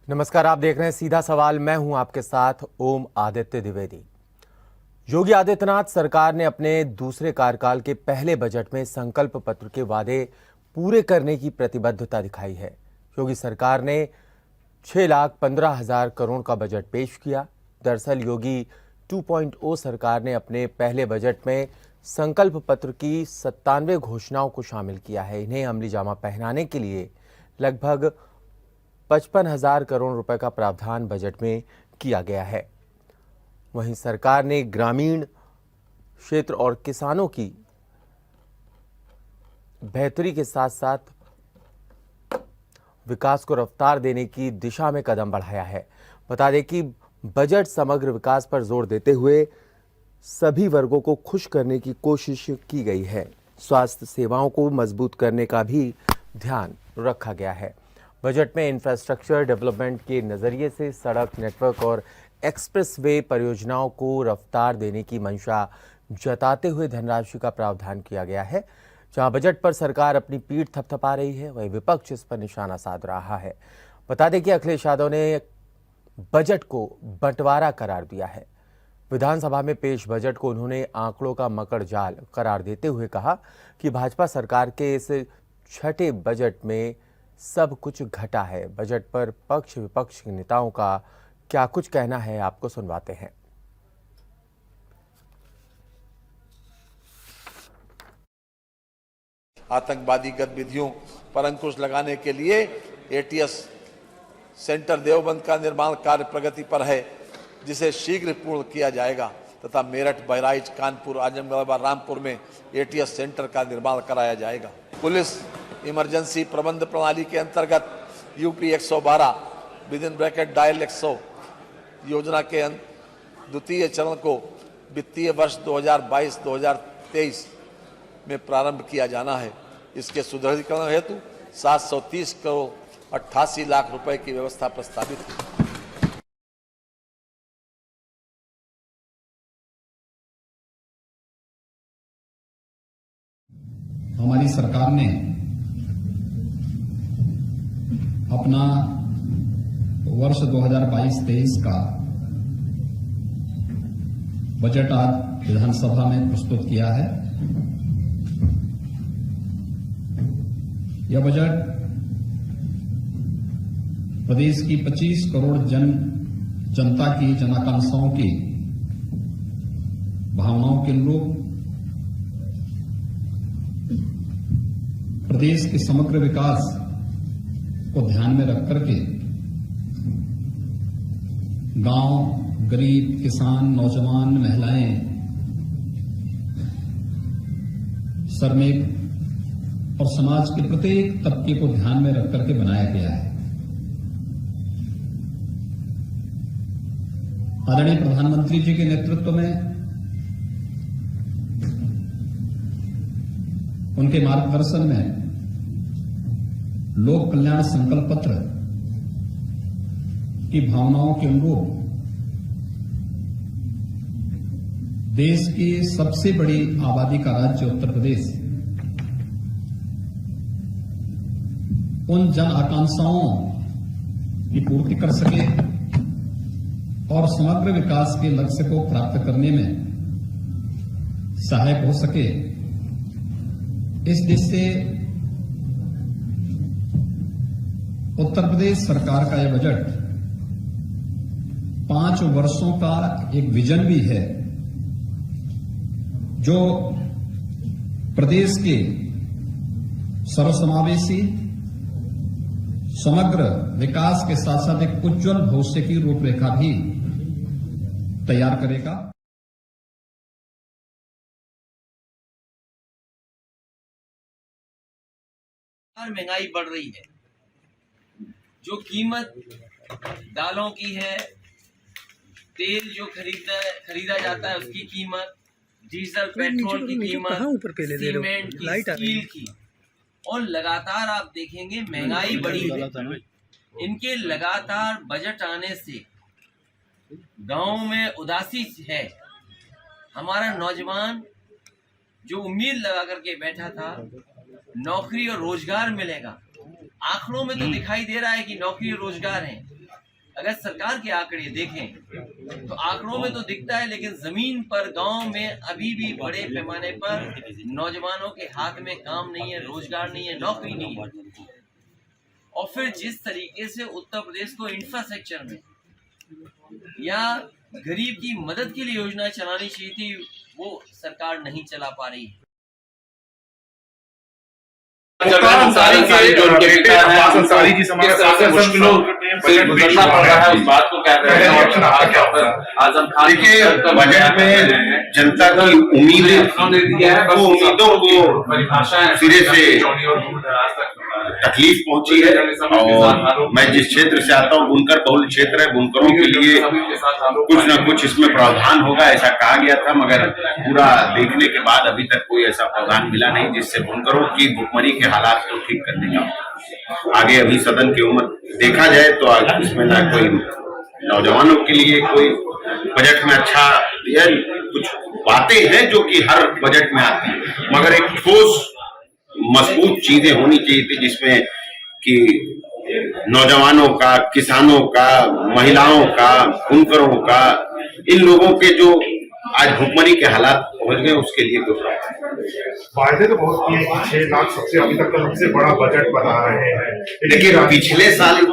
नमस्कार, आप देख रहे हैं सीधा सवाल। मैं हूं आपके साथ ओम आदित्य द्विवेदी। योगी आदित्यनाथ सरकार ने अपने दूसरे कार्यकाल के पहले बजट में संकल्प पत्र के वादे पूरे करने की प्रतिबद्धता दिखाई है। योगी सरकार ने 6,15,000 करोड़ का बजट पेश किया। दरअसल योगी 2.0 सरकार ने अपने पहले बजट में संकल्प पत्र की 97 घोषणाओं को शामिल किया है। इन्हें अमली जामा पहनाने के लिए लगभग 55,000 करोड़ रुपए का प्रावधान बजट में किया गया है। वहीं सरकार ने ग्रामीण क्षेत्र और किसानों की बेहतरी के साथ साथ विकास को रफ्तार देने की दिशा में कदम बढ़ाया है। बता दें कि बजट समग्र विकास पर जोर देते हुए सभी वर्गों को खुश करने की कोशिश की गई है। स्वास्थ्य सेवाओं को मजबूत करने का भी ध्यान रखा गया है। बजट में इंफ्रास्ट्रक्चर डेवलपमेंट के नजरिए से सड़क नेटवर्क और एक्सप्रेस वे परियोजनाओं को रफ्तार देने की मंशा जताते हुए धनराशि का प्रावधान किया गया है। जहां बजट पर सरकार अपनी पीठ थपथपा रही है, वहीं विपक्ष इस पर निशाना साध रहा है। बता दें कि अखिलेश यादव ने बजट को बंटवारा करार दिया है। विधानसभा में पेश बजट को उन्होंने आंकड़ों का मकड़ जाल करार देते हुए कहा कि भाजपा सरकार के इस छठे बजट में सब कुछ घटा है। बजट पर पक्ष विपक्ष के नेताओं का क्या कुछ कहना है, आपको सुनवाते हैं। आतंकवादी गतिविधियों पर अंकुश लगाने के लिए एटीएस सेंटर देवबंद का निर्माण कार्य प्रगति पर है, जिसे शीघ्र पूर्ण किया जाएगा तथा मेरठ, बहराइच, कानपुर, आजमगढ़ व रामपुर में एटीएस सेंटर का निर्माण कराया जाएगा। पुलिस इमरजेंसी प्रबंध प्रणाली के अंतर्गत यूपी 112 विदिन ब्रैकेट डायल 100 योजना के द्वितीय चरण को वित्तीय वर्ष 2022-2023 में प्रारंभ किया जाना है। इसके सुदृढ़ीकरण हेतु 730 करोड़ 88 लाख रुपए की व्यवस्था प्रस्तावित है। हमारी सरकार ने अपना वर्ष 2022-23 का बजट आज विधानसभा में प्रस्तुत किया है। यह बजट प्रदेश की 25 करोड़ जनता की जनाकांक्षाओं की भावनाओं के अनुरूप प्रदेश के समग्र विकास को ध्यान में रख करके गांव, गरीब, किसान, नौजवान, महिलाएं, श्रमिक और समाज के प्रत्येक तबके को ध्यान में रख करके बनाया गया है। आदरणीय प्रधानमंत्री जी के नेतृत्व में, उनके मार्गदर्शन में लोक कल्याण संकल्प पत्र की भावनाओं के अनुरूप देश की सबसे बड़ी आबादी का राज्य उत्तर प्रदेश उन जन आकांक्षाओं की पूर्ति कर सके और समग्र विकास के लक्ष्य को प्राप्त करने में सहायक हो सके, इस दिशा से उत्तर प्रदेश सरकार का यह बजट 5 वर्षों का एक विजन भी है, जो प्रदेश के सर्वसमावेशी समग्र विकास के साथ साथ एक उज्जवल भविष्य की रूपरेखा भी तैयार करेगा। महंगाई बढ़ रही है, जो कीमत दालों की है, तेल जो खरीदा जाता है उसकी कीमत, डीजल पेट्रोल की कीमत, सीमेंट की, स्टील की, और लगातार आप देखेंगे महंगाई बढ़ी है। इनके लगातार बजट आने से गांव में उदासी है। हमारा नौजवान जो उम्मीद लगा करके बैठा था नौकरी और रोजगार मिलेगा, आंकड़ों में तो दिखाई दे रहा है कि नौकरी और रोजगार है, अगर सरकार के आंकड़े देखें तो आंकड़ों में तो दिखता है, लेकिन जमीन पर गांव में अभी भी बड़े पैमाने पर नौजवानों के हाथ में काम नहीं है, रोजगार नहीं है, नौकरी नहीं है। और फिर जिस तरीके से उत्तर प्रदेश को इंफ्रास्ट्रक्चर में या गरीब की मदद के लिए योजना चलानी चाहिए थी, वो सरकार नहीं चला पा रही है। अंसारी जो उनके पिता हैं, अंसारी जी समाज मुश्किलों से गुजरना पड़ रहा है, उस बात को क्या करें? आजम खान देखिए, बजट में जनता की उम्मीदें, वो उम्मीदों को सिरे से तकलीफ पहुंची है। और मैं जिस क्षेत्र से आता हूँ, बुनकर बहुल क्षेत्र है, बुनकरों के लिए कुछ न कुछ इसमें प्रावधान होगा ऐसा कहा गया था, मगर पूरा देखने के बाद अभी तक कोई ऐसा प्रावधान मिला नहीं जिससे बुनकरों की भुखमरी के हालात को ठीक करने का। आगे अभी सदन की उम्र देखा जाए तो इसमें ना कोई नौजवानों के लिए कोई बजट में अच्छा या कुछ बातें हैं जो कि हर बजट में आती है, मगर एक ठोस मजबूत चीजें होनी चाहिए थी जिसमें कि नौजवानों का, किसानों का, महिलाओं का, बुनकरों का, इन लोगों के जो आज भुखमरी के हालात पहुंच गए उसके लिए कुछ वायदे तो बहुत किए कि 6 लाख सबसे अभी तक का सबसे बड़ा बजट बना रहे हैं। लेकिन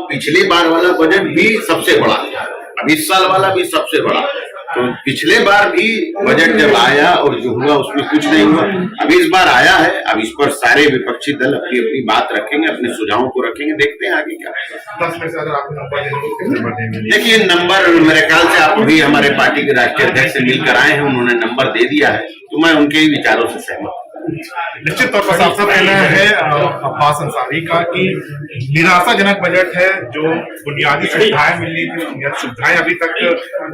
पिछले बार वाला बजट भी सबसे बड़ा था, अब इस साल वाला भी सबसे बड़ा। तो पिछले बार भी बजट जब आया और जो हुआ उसमें कुछ नहीं हुआ, अब इस बार आया है। अब इस पर सारे विपक्षी दल अपनी अपनी बात रखेंगे, अपने सुझावों को रखेंगे, देखते हैं आगे क्या। 10 में से अगर आपको नंबर देना तो कितने नंबर देंगे? देखिए, नंबर मेरे ख्याल से आप अभी हमारे पार्टी के राष्ट्रीय अध्यक्ष से मिलकर आए हैं, उन्होंने नंबर दे दिया है, तो मैं उनके ही विचारों से सहमत हूँ। निश्चित तौर पर सबसे कहना है अब्बास अंसारी का कि निराशाजनक बजट है। जो बुनियादी सुविधाएं मिलनी थी, बुनियादी सुविधाएं अभी तक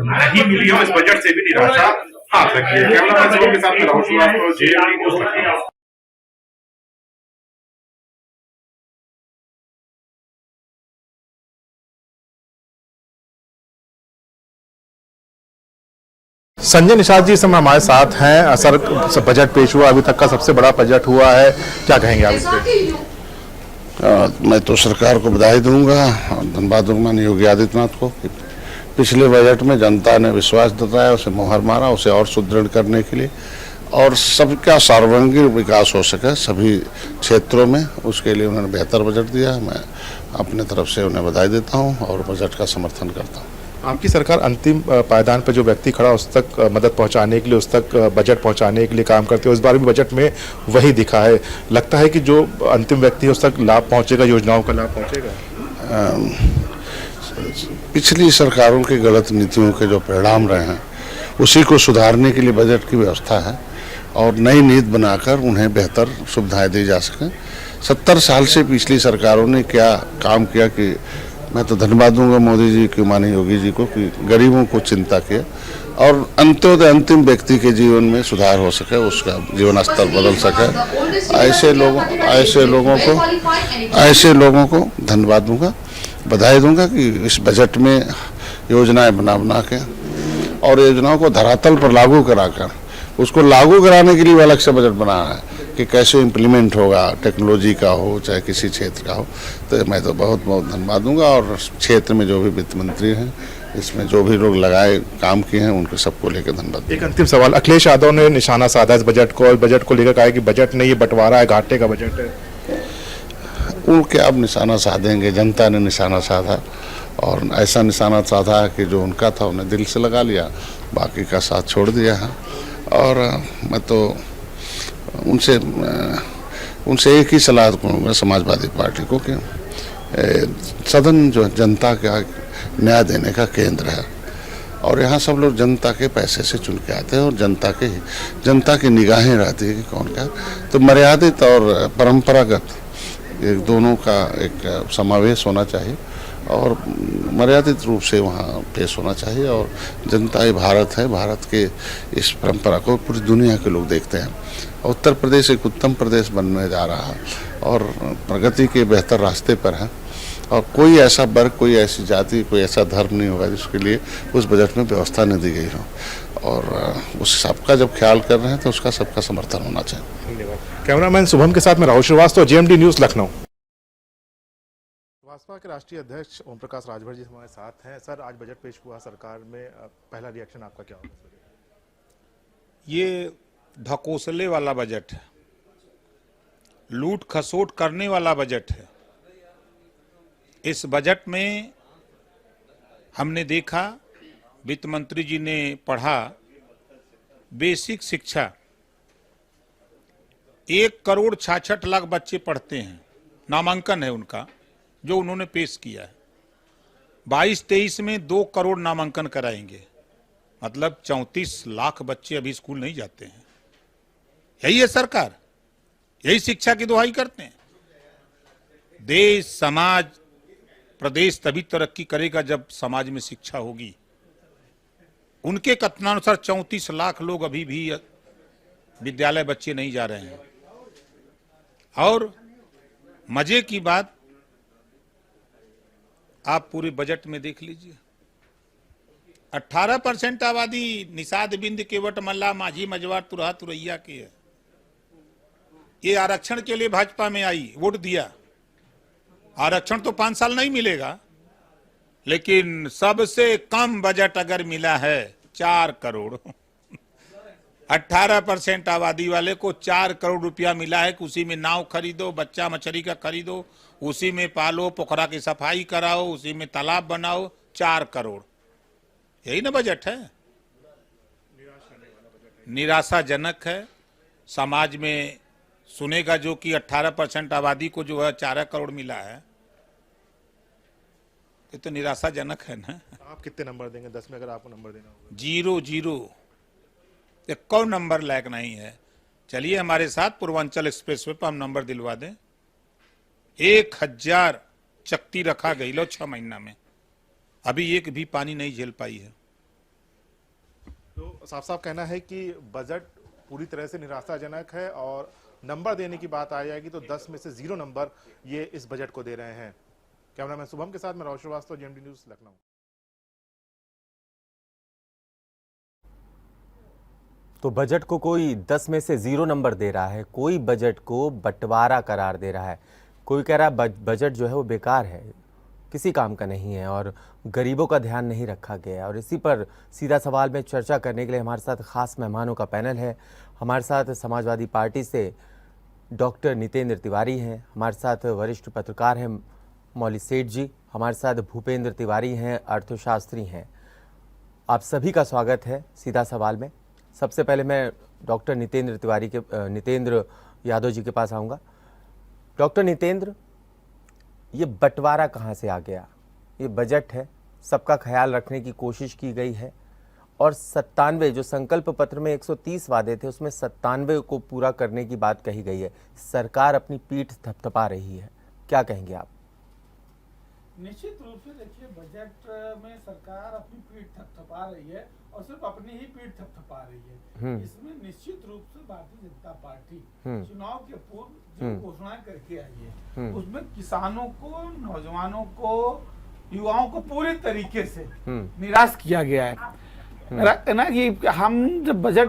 नहीं मिली है, इस बजट से भी निराशा हाथ लगी है। कैमरा के साथ राहुल श्रीवास्तव, JMD न्यूज़ लखनऊ। संजय निषाद जी इस समय हमारे साथ हैं। सर, बजट पेश हुआ, अभी तक का सबसे बड़ा बजट हुआ है, क्या कहेंगे आप इस पे? मैं तो सरकार को बधाई दूंगा और धन्यवाद दूंगा माननीय योगी आदित्यनाथ को। पिछले बजट में जनता ने विश्वास जताया, उसे मोहर मारा, उसे और सुदृढ़ करने के लिए और सबका सर्वांगीण विकास हो सके सभी क्षेत्रों में, उसके लिए उन्होंने बेहतर बजट दिया। मैं अपने तरफ से उन्हें बधाई देता हूँ और बजट का समर्थन करता हूँ। आपकी सरकार अंतिम पायदान पर जो व्यक्ति खड़ा उस तक मदद पहुंचाने के लिए, उस तक बजट पहुंचाने के लिए काम करते हैं। इस बार भी बजट में वही दिखा है। लगता है कि जो अंतिम व्यक्ति है उस तक लाभ पहुंचेगा, योजनाओं का लाभ पहुंचेगा। पिछली सरकारों की गलत नीतियों के जो परिणाम रहे हैं उसी को सुधारने के लिए बजट की व्यवस्था है और नई नीति बनाकर उन्हें बेहतर सुविधाएं दी जा सकें। 70 साल से पिछली सरकारों ने क्या काम किया कि मैं तो धन्यवाद दूंगा मोदी जी की, माननीय योगी जी को, कि गरीबों को चिंता किया और अंत्योदय अंतिम व्यक्ति के जीवन में सुधार हो सके, उसका जीवन स्तर बदल सके। ऐसे लोगों को धन्यवाद दूंगा, बधाई दूंगा कि इस बजट में योजनाएं बना के और योजनाओं को धरातल पर लागू कराकर उसको लागू कराने के लिए अलग से बजट बना है कि कैसे इम्प्लीमेंट होगा, टेक्नोलॉजी का हो चाहे किसी क्षेत्र का हो। तो मैं तो बहुत बहुत धन्यवाद दूंगा और क्षेत्र में जो भी वित्त मंत्री हैं, इसमें जो भी लोग लगाए काम किए हैं, उनके सबको लेकर धन्यवाद। एक अंतिम सवाल, अखिलेश यादव ने निशाना साधा इस बजट को और बजट को लेकर कहा कि बजट नहीं, ये बंटवारा है, घाटे का बजट है। उनके अब निशाना साधेंगे, जनता ने निशाना साधा और ऐसा निशाना साधा है कि जो उनका था उन्हें दिल से लगा लिया, बाकी का साथ छोड़ दिया है। और मैं तो उनसे एक ही सलाह करूँगा समाजवादी पार्टी को कि सदन जो जनता का न्याय देने का केंद्र है और यहाँ सब लोग जनता के पैसे से चुन के आते हैं और जनता की निगाहें रहती है कि कौन क्या। तो मर्यादित और परंपरागत एक दोनों का एक समावेश होना चाहिए और मर्यादित रूप से वहाँ पेश होना चाहिए। और जनता ही भारत है, भारत के इस परंपरा को पूरी दुनिया के लोग देखते हैं। उत्तर प्रदेश एक उत्तम प्रदेश बनने जा रहा है और प्रगति के बेहतर रास्ते पर है और कोई ऐसा वर्ग, कोई ऐसी जाति, कोई ऐसा धर्म नहीं होगा जिसके लिए उस बजट में व्यवस्था नहीं दी गई हो और उस सबका जब ख्याल कर रहे हैं तो उसका सबका समर्थन होना चाहिए। धन्यवाद। कैमरामैन शुभम के साथ में राहुल श्रीवास्तव, JMD न्यूज़ लखनऊ। भाजपा के राष्ट्रीय अध्यक्ष ओम प्रकाश राजभर जी हमारे साथ हैं। सर, आज बजट पेश हुआ सरकार में, पहला रिएक्शन आपका क्या होगा सर? ये ढकोसले वाला बजट है, लूट खसोट करने वाला बजट है। इस बजट में हमने देखा, वित्त मंत्री जी ने पढ़ा, बेसिक शिक्षा 1,66,00,000 बच्चे पढ़ते हैं, नामांकन है उनका जो उन्होंने पेश किया है। 22-23 में 2 करोड़ नामांकन कराएंगे, मतलब 34 लाख बच्चे अभी स्कूल नहीं जाते हैं। यही है सरकार, यही शिक्षा की दुहाई करते हैं। देश, समाज, प्रदेश तभी तरक्की करेगा जब समाज में शिक्षा होगी। उनके कथनानुसार 34 लाख लोग अभी भी विद्यालय बच्चे नहीं जा रहे हैं। और मजे की बात आप पूरे बजट में देख लीजिए, 18% आबादी निषाद बिंद केवट मल्ला माझी मजवार तुरहा तुरैया की है। ये आरक्षण के लिए भाजपा में आई, वोट दिया। आरक्षण तो 5 साल नहीं मिलेगा, लेकिन सबसे कम बजट अगर मिला है 4 करोड़ 18% आबादी वाले को 4 करोड़ रुपया मिला है कि उसी में नाव खरीदो, बच्चा मछली का खरीदो, उसी में पालो, पोखरा की सफाई कराओ, उसी में तालाब बनाओ। 4 करोड़, यही ना बजट है? निराशाजनक है। समाज में सुनेगा जो कि 18% आबादी को जो है 4 करोड़ मिला है, ये तो निराशाजनक है ना। आप कितने नंबर देंगे 10 में, अगर आपको नंबर देना होगा? 0 एक कौन नंबर लायक नहीं है। चलिए हमारे साथ पूर्वांचल एक्सप्रेसवे पर हम नंबर दिलवा दें। 1000 चक्ति रखा गई लो 6 महीना में, अभी एक भी पानी नहीं झेल पाई है। तो साफ साफ कहना है कि बजट पूरी तरह से निराशाजनक है, और नंबर देने की बात आ जाएगी तो 10 में से 0 नंबर ये इस बजट को दे रहे हैं। कैमरामैन शुभम के साथ मैं राहुल श्रीवास्तव, जीएमडी न्यूज, लखनऊ। तो बजट को कोई 10 में से 0 नंबर दे रहा है, कोई बजट को बंटवारा करार दे रहा है, कोई कह रहा है बजट जो है वो बेकार है, किसी काम का नहीं है और गरीबों का ध्यान नहीं रखा गया है। और इसी पर सीधा सवाल में चर्चा करने के लिए हमारे साथ खास मेहमानों का पैनल है। हमारे साथ समाजवादी पार्टी से डॉक्टर नितेंद्र तिवारी हैं, हमारे साथ वरिष्ठ पत्रकार हैं मौली सेठ जी, हमारे साथ भूपेंद्र तिवारी हैं, अर्थशास्त्री हैं। आप सभी का स्वागत है सीधा सवाल में। सबसे पहले मैं डॉक्टर नितेंद्र यादव जी के पास आऊँगा। डॉक्टर नितेंद्र, ये बंटवारा कहाँ से आ गया? ये बजट है, सबका ख्याल रखने की कोशिश की गई है, और 97 जो संकल्प पत्र में 130 वादे थे उसमें 97 को पूरा करने की बात कही गई है। सरकार अपनी पीठ थपथपा रही है, क्या कहेंगे आप? निश्चित रूप से देखिए, बजट में सरकार अपनी पीठ थपथपा रही है, और सिर्फ अपनी ही पीठ थपथपा रही है। इसमें निश्चित रूप से भारतीय जनता पार्टी चुनाव के पूर्व जो घोषणाएं करके आई है, उसमें किसानों को, नौजवानों को, युवाओं को पूरी तरीके से निराश किया गया है ना। कि हम जब बजट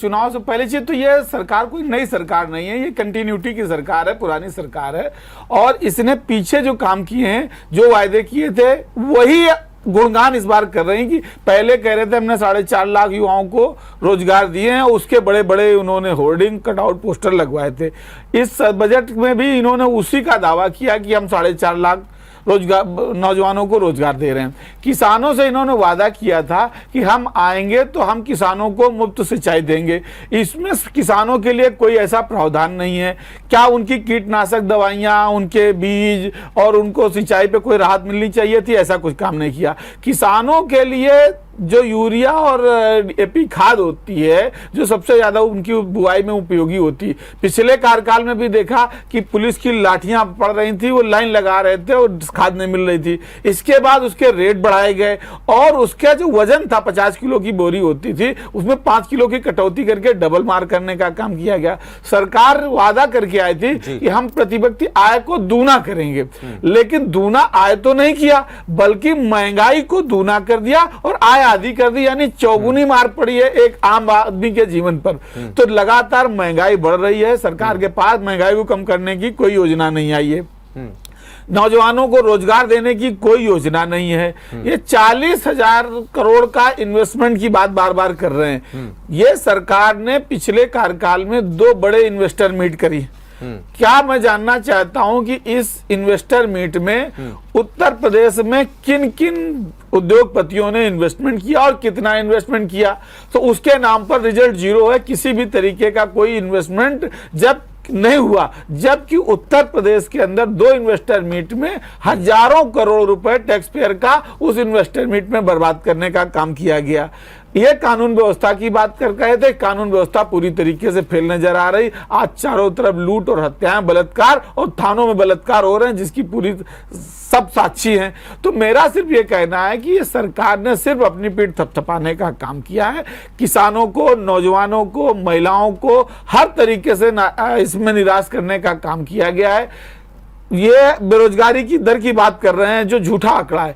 चुनाव से पहले चीज तो ये सरकार कोई नई सरकार नहीं है, ये कंटिन्यूटी की सरकार है, पुरानी सरकार है, और इसने पीछे जो काम किए हैं, जो वायदे किए थे, वही गुणगान इस बार कर रहे हैं। कि पहले कह रहे थे हमने 4.5 लाख युवाओं को रोजगार दिए हैं, उसके बड़े बड़े उन्होंने होर्डिंग, कटआउट पोस्टर लगवाए थे। इस बजट में भी इन्होंने उसी का दावा किया कि हम 4.5 लाख रोजगार, नौजवानों को रोजगार दे रहे हैं। किसानों से इन्होंने वादा किया था कि हम आएंगे तो हम किसानों को मुफ्त सिंचाई देंगे। इसमें किसानों के लिए कोई ऐसा प्रावधान नहीं है। क्या उनकी कीटनाशक दवाइयां, उनके बीज और उनको सिंचाई पे कोई राहत मिलनी चाहिए थी? ऐसा कुछ काम नहीं किया। किसानों के लिए जो यूरिया और एपी खाद होती है, जो सबसे ज्यादा उनकी बुआई में उपयोगी होती है, पिछले कार्यकाल में भी देखा कि पुलिस की लाठियां पड़ रही थी, वो लाइन लगा रहे थे और खाद नहीं मिल रही थी। इसके बाद उसके रेट बढ़ाए गए, और उसका जो वजन था 50 किलो की बोरी होती थी, उसमें 5 किलो की कटौती करके डबल मार करने का काम किया गया। सरकार वादा करके आई थी कि हम प्रतिव्यक्ति आय को दूना करेंगे, लेकिन दूना आय तो नहीं किया, बल्कि महंगाई को दूना कर दिया और आय आदि कर दी, यानी चौगुनी मार पड़ी है एक आम आदमी के जीवन पर। तो लगातार महंगाई बढ़ रही है, सरकार के पास महंगाई को कम करने की कोई योजना नहीं आई है। नौजवानों को रोजगार देने की कोई योजना नहीं है। ये 40,000 करोड़ का इन्वेस्टमेंट की बात बार बार कर रहे हैं। ये सरकार ने पिछले कार्यकाल में 2 बड़े इन्वेस्टर मीट करी। क्या मैं जानना चाहता हूं कि इस इन्वेस्टर मीट में उत्तर प्रदेश में किन किन उद्योगपतियों ने इन्वेस्टमेंट किया और कितना इन्वेस्टमेंट किया, तो उसके नाम पर रिजल्ट 0 है। किसी भी तरीके का कोई इन्वेस्टमेंट जब नहीं हुआ, जबकि उत्तर प्रदेश के अंदर 2 इन्वेस्टर मीट में हजारों करोड़ रुपए टैक्स पेयर का उस इन्वेस्टर मीट में बर्बाद करने का काम किया गया। ये कानून व्यवस्था की बात कर रहे थे, कानून व्यवस्था पूरी तरीके से फेल नजर आ रही। आज चारों तरफ लूट और हत्याएं, बलात्कार और थानों में बलात्कार हो रहे हैं, जिसकी पूरी सब साक्षी हैं। तो मेरा सिर्फ ये कहना है कि ये सरकार ने सिर्फ अपनी पीठ थपथपाने का काम किया है। किसानों को, नौजवानों को, महिलाओं को हर तरीके से इसमें निराश करने का काम किया गया है। ये बेरोजगारी की दर की बात कर रहे हैं, जो झूठा आंकड़ा है।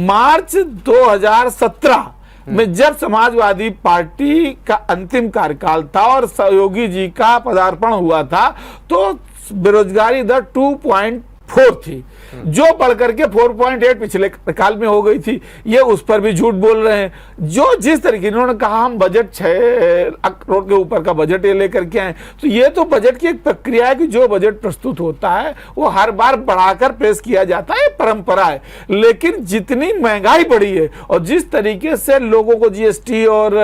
मार्च 2017 में जब समाजवादी पार्टी का अंतिम कार्यकाल था और सहयोगी जी का पदार्पण हुआ था, तो बेरोजगारी दर 2.4 थी, जो बढ़कर के 4.8 पिछले काल में हो गई थी। ये उस पर भी झूठ बोल रहे हैं। जो जिस तरीके इन्होंने कहा हम बजट 6 करोड़ के ऊपर का बजट ये लेकर के आए, तो ये तो बजट की एक प्रक्रिया है कि जो बजट प्रस्तुत होता है वो हर बार बढ़ाकर पेश किया जाता है, परंपरा है। लेकिन जितनी महंगाई बढ़ी है और जिस तरीके से लोगों को जीएसटी और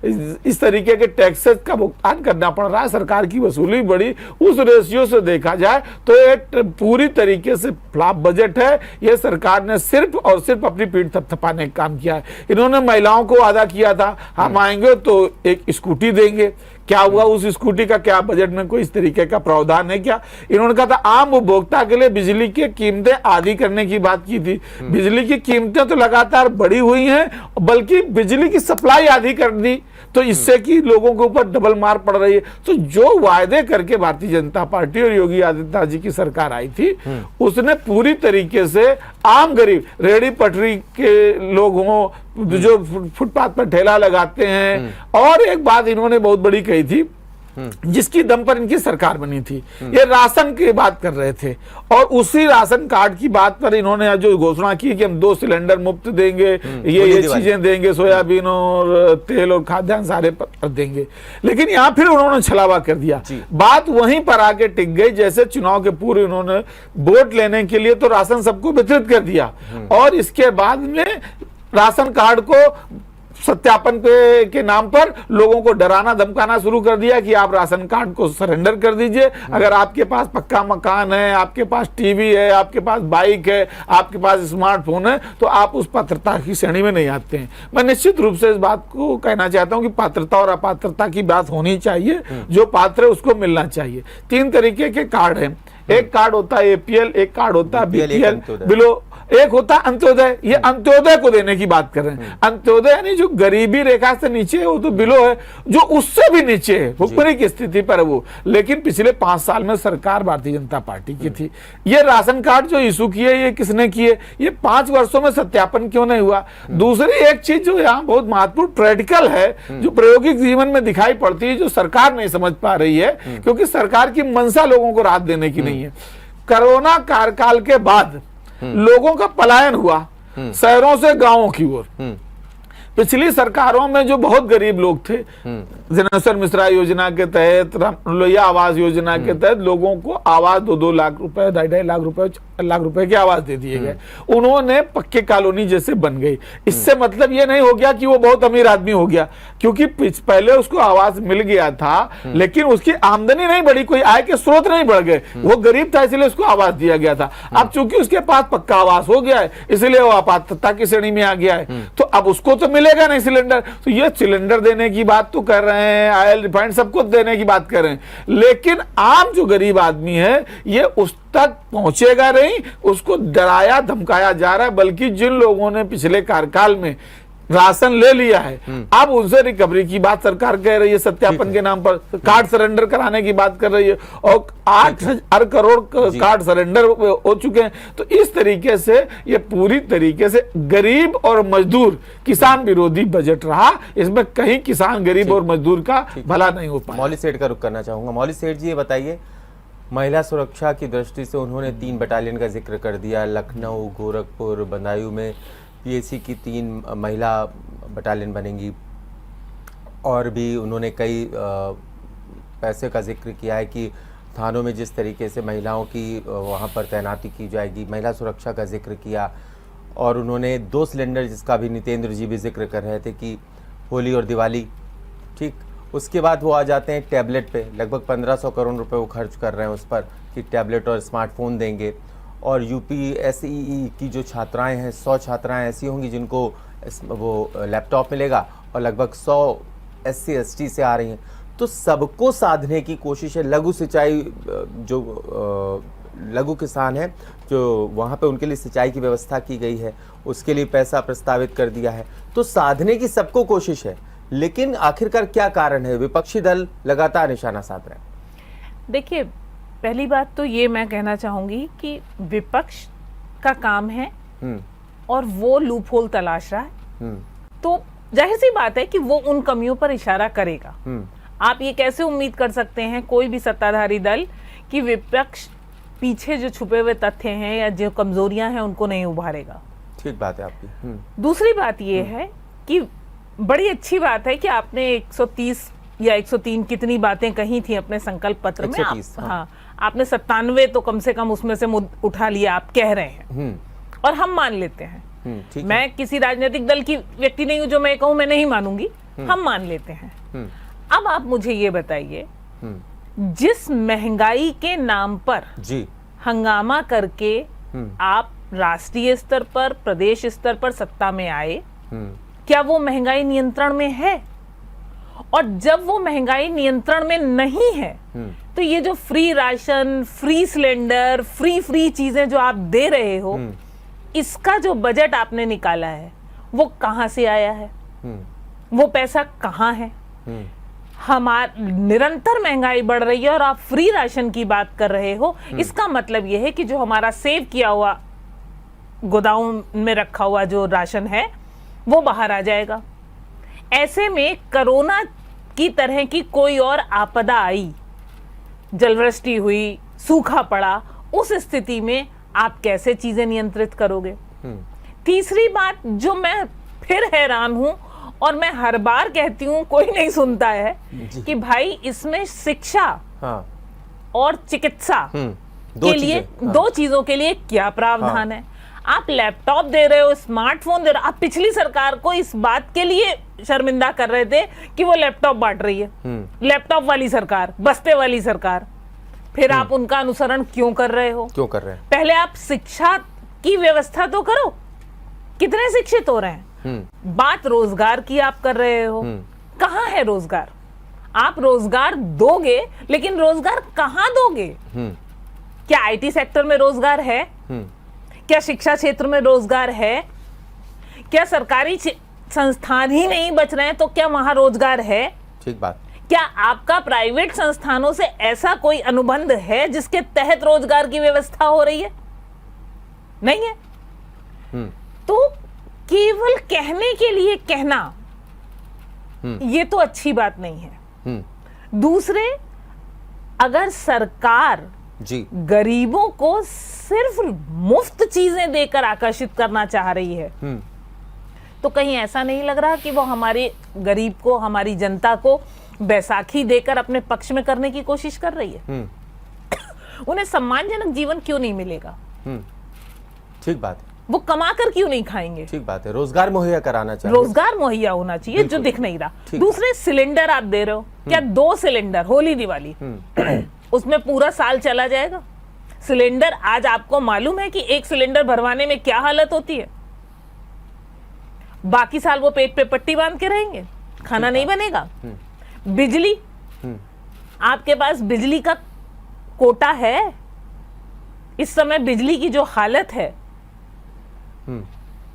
इस तरीके के टैक्सेस का भुगतान करना पड़ रहा है, सरकार की वसूली बढ़ी, उस रेशियो से देखा जाए तो एक पूरी तरीके से फ्लॉप बजट है। यह सरकार ने सिर्फ और सिर्फ अपनी पीठ थपथपाने का काम किया है। इन्होंने महिलाओं को वादा किया था हम आएंगे तो एक स्कूटी देंगे। क्या हुआ उस स्कूटी का? क्या बजट में कोई इस तरीके का प्रावधान है क्या? इन्होंने कहा था आम उपभोक्ता के लिए बिजली की कीमतें आधी करने की बात की थी। बिजली की कीमतें तो लगातार बढ़ी हुई हैं, बल्कि बिजली की सप्लाई आधी कर दी, तो इससे कि लोगों के ऊपर डबल मार पड़ रही है। तो जो वायदे करके भारतीय जनता पार्टी और योगी आदित्यनाथ जी की सरकार आई थी, उसने पूरी तरीके से आम गरीब, रेहड़ी पटरी के लोग हों, जो फुटपाथ पर ठेला लगाते हैं, और एक बात इन्होंने बहुत बड़ी कही थी जिसकी दम पर इनकी सरकार बनी थी, ये राशन की बात कर रहे थे। और उसी राशन कार्ड की बात पर इन्होंने जो घोषणा की कि हम 2 सिलेंडर मुफ्त देंगे, ये चीजें देंगे, सोयाबीन और तेल और खाद्यान्न सारे पर देंगे। लेकिन यहाँ फिर उन्होंने छलावा कर दिया, बात वहीं पर आके टिक गई। जैसे चुनाव के पूर्व इन्होंने वोट लेने के लिए तो राशन सबको वितरित कर दिया, और इसके बाद में राशन कार्ड को सत्यापन के नाम पर लोगों को डराना धमकाना शुरू कर दिया कि आप राशन कार्ड को सरेंडर कर दीजिए। अगर आपके पास पक्का मकान है, आपके पास टीवी है, आपके पास बाइक है, आपके पास स्मार्टफोन है, तो आप उस पात्रता की श्रेणी में नहीं आते हैं। मैं निश्चित रूप से इस बात को कहना चाहता हूं कि पात्रता और अपात्रता की बात होनी चाहिए। जो पात्र है उसको मिलना चाहिए। 3 तरीके के कार्ड हैं। एक कार्ड होता है एपीएल, एक कार्ड होता है बीपीएल, बिलो, एक होता है अंत्योदय। ये अंत्योदय को देने की बात कर रहे हैं। अंत्योदय यानी जो गरीबी रेखा से नीचे है वो तो बिलो है, जो उससे भी नीचे है, भुखमरी की स्थिति पर है वो। लेकिन पिछले 5 साल में सरकार भारतीय जनता पार्टी की थी। ये राशन कार्ड जो इशू किए, ये किसने किए? ये 5 वर्षों में सत्यापन क्यों नहीं हुआ? दूसरी एक चीज जो यहाँ बहुत महत्वपूर्ण प्रैक्टिकल है, जो प्रायोगिक जीवन में दिखाई पड़ती है, जो सरकार नहीं समझ पा रही है, क्योंकि सरकार की मंशा लोगों को राहत देने की नहीं है। कोरोना कार्यकाल के बाद लोगों का पलायन हुआ शहरों से गांवों की ओर। पिछली सरकारों में जो बहुत गरीब लोग थे, जनेश्वर मिश्रा योजना के तहत, लोहिया आवास योजना के तहत लोगों को आवास 2-2 लाख रुपए, 2.5 लाख रुपए के आवास दे दिए गए। उन्होंने पक्के कॉलोनी जैसे बन गई। इससे मतलब ये नहीं हो गया कि वो बहुत अमीर आदमी हो गया, क्योंकि पहले उसको आवास मिल गया था, लेकिन उसकी आमदनी नहीं बढ़ी, कोई आय के स्रोत नहीं बढ़ गए। वो गरीब था इसलिए उसको आवास दिया गया था। अब चूंकि उसके पास पक्का आवास हो गया है, इसलिए वो अपात्रता की श्रेणी में आ गया है, तो अब उसको तो मिलेगा नहीं सिलेंडर। तो ये सिलेंडर देने की बात तो कर रहे हैं, ऑयल रिफाइंड सबको देने की बात कर रहे हैं, लेकिन आम जो गरीब आदमी है ये उस तक पहुंचेगा नहीं। उसको डराया धमकाया जा रहा है। बल्कि जिन लोगों ने पिछले कार्यकाल में राशन ले लिया है, अब उनसे रिकवरी की बात सरकार कह रही है, सत्यापन के नाम पर कार्ड सरेंडर कराने की बात कर रही है, और 8 करोड़ कार्ड सरेंडर हो चुके हैं। तो इस तरीके से ये पूरी तरीके से गरीब और मजदूर, किसान विरोधी बजट रहा। इसमें कहीं किसान, गरीब और मजदूर का भला नहीं हो पाया। मौली सेठ का रुख करना चाहूंगा। मौली सेठ जी, ये बताइए महिला सुरक्षा की दृष्टि से उन्होंने 3 बटालियन का जिक्र कर दिया। लखनऊ, गोरखपुर, बदायूं में पीएसी की 3 महिला बटालियन बनेंगी। और भी उन्होंने कई पैसे का जिक्र किया है कि थानों में जिस तरीके से महिलाओं की वहाँ पर तैनाती की जाएगी, महिला सुरक्षा का जिक्र किया। और उन्होंने 2 सिलेंडर जिसका भी नितेंद्र जी भी जिक्र कर रहे थे कि होली और दिवाली, ठीक। उसके बाद वो आ जाते हैं टैबलेट पे, लगभग 1500 करोड़ रुपए वो खर्च कर रहे हैं उस पर कि टैबलेट और स्मार्टफोन देंगे। और यूपीएसई की जो छात्राएं हैं, 100 छात्राएं ऐसी होंगी जिनको वो लैपटॉप मिलेगा, और लगभग 100 SC ST से आ रही हैं। तो सबको साधने की कोशिश है। लघु सिंचाई जो लघु किसान हैं, जो वहाँ पे उनके लिए सिंचाई की व्यवस्था की गई है, उसके लिए पैसा प्रस्तावित कर दिया है। तो साधने की सबको कोशिश है, लेकिन आखिरकार क्या कारण है? विपक्षी दल लगातार निशाना साध रहे हैं। देखिए, पहली बात तो ये मैं कहना चाहूंगी कि विपक्ष का काम है और वो लूपहोल तलाश रहा है, तो जाहिर सी बात है कि वो उन कमियों पर इशारा करेगा। आप ये कैसे उम्मीद कर सकते हैं कोई भी सत्ताधारी दल कि विपक्ष पीछे जो छुपे हुए तथ्य हैं या जो कमजोरियां हैं उनको नहीं उभारेगा? ठीक बात है आपकी। दूसरी बात ये है कि बड़ी अच्छी बात है कि आपने 130 या 103 कितनी बातें कही थी अपने संकल्प पत्र में। 130, हाँ, आपने 97 तो कम से कम उसमें से उठा लिया, आप कह रहे हैं, और हम मान लेते हैं। मैं किसी राजनीतिक दल की व्यक्ति नहीं हूं जो मैं कहूं मैं नहीं मानूंगी, हम मान लेते हैं। अब आप मुझे ये बताइए, जिस महंगाई के नाम पर जी हंगामा करके आप राष्ट्रीय स्तर पर, प्रदेश स्तर पर सत्ता में आए, क्या वो महंगाई नियंत्रण में है? और जब वो महंगाई नियंत्रण में नहीं है तो ये जो free ration, free cylinder, free चीजें जो आप दे रहे हो, इसका जो बजट आपने निकाला है वो कहां से आया है? वो पैसा कहां है? निरंतर महंगाई बढ़ रही है और आप फ्री राशन की बात कर रहे हो। इसका मतलब यह है कि जो हमारा सेव किया हुआ गोदाम में रखा हुआ जो राशन है वो बाहर आ जाएगा। ऐसे में कोरोना की तरह की कोई और आपदा आई, जलवृष्टि हुई, सूखा पड़ा, उस स्थिति में आप कैसे चीजें नियंत्रित करोगे? तीसरी बात जो मैं फिर हैरान हूं और मैं हर बार कहती हूं, कोई नहीं सुनता है, कि भाई इसमें शिक्षा और चिकित्सा के लिए दो चीजों के लिए क्या प्रावधान है? आप लैपटॉप दे रहे हो, स्मार्टफोन दे रहे हो। आप पिछली सरकार को इस बात के लिए शर्मिंदा कर रहे थे कि वो लैपटॉप बांट रही है, लैपटॉप वाली सरकार, बस्ते वाली सरकार। फिर आप उनका अनुसरण क्यों कर रहे हो? क्यों कर रहे हैं? पहले आप शिक्षा की व्यवस्था तो करो, कितने शिक्षित हो रहे हैं? बात रोजगार की आप कर रहे हो, कहां है रोजगार? आप रोजगार दोगे, लेकिन रोजगार कहां दोगे? क्या आईटी सेक्टर में रोजगार है? क्या शिक्षा क्षेत्र में रोजगार है? क्या सरकारी संस्थान ही नहीं बच रहे हैं तो क्या वहां रोजगार है? ठीक बात। क्या आपका प्राइवेट संस्थानों से ऐसा कोई अनुबंध है जिसके तहत रोजगार की व्यवस्था हो रही है? नहीं है। तो केवल कहने के लिए कहना ये तो अच्छी बात नहीं है। दूसरे, अगर सरकार जी गरीबों को सिर्फ मुफ्त चीजें देकर आकर्षित करना चाह रही है, तो कहीं ऐसा नहीं लग रहा कि वो हमारे गरीब को, हमारी जनता को बैसाखी देकर अपने पक्ष में करने की कोशिश कर रही है? उन्हें सम्मानजनक जीवन क्यों नहीं मिलेगा? ठीक बात है। वो कमाकर क्यों नहीं खाएंगे? ठीक बात है। रोजगार मुहैया कराना चाहिए, रोजगार मुहैया होना चाहिए, जो दिख नहीं रहा। दूसरे, सिलेंडर आप दे रहे हो, क्या 2 सिलेंडर होली दिवाली उसमें पूरा साल चला जाएगा? सिलेंडर, आज आपको मालूम है कि 1 सिलेंडर भरवाने में क्या हालत होती है? बाकी साल वो पेट पे पट्टी बांध के रहेंगे, खाना नहीं बनेगा। बिजली, आपके पास बिजली का कोटा है? इस समय बिजली की जो हालत है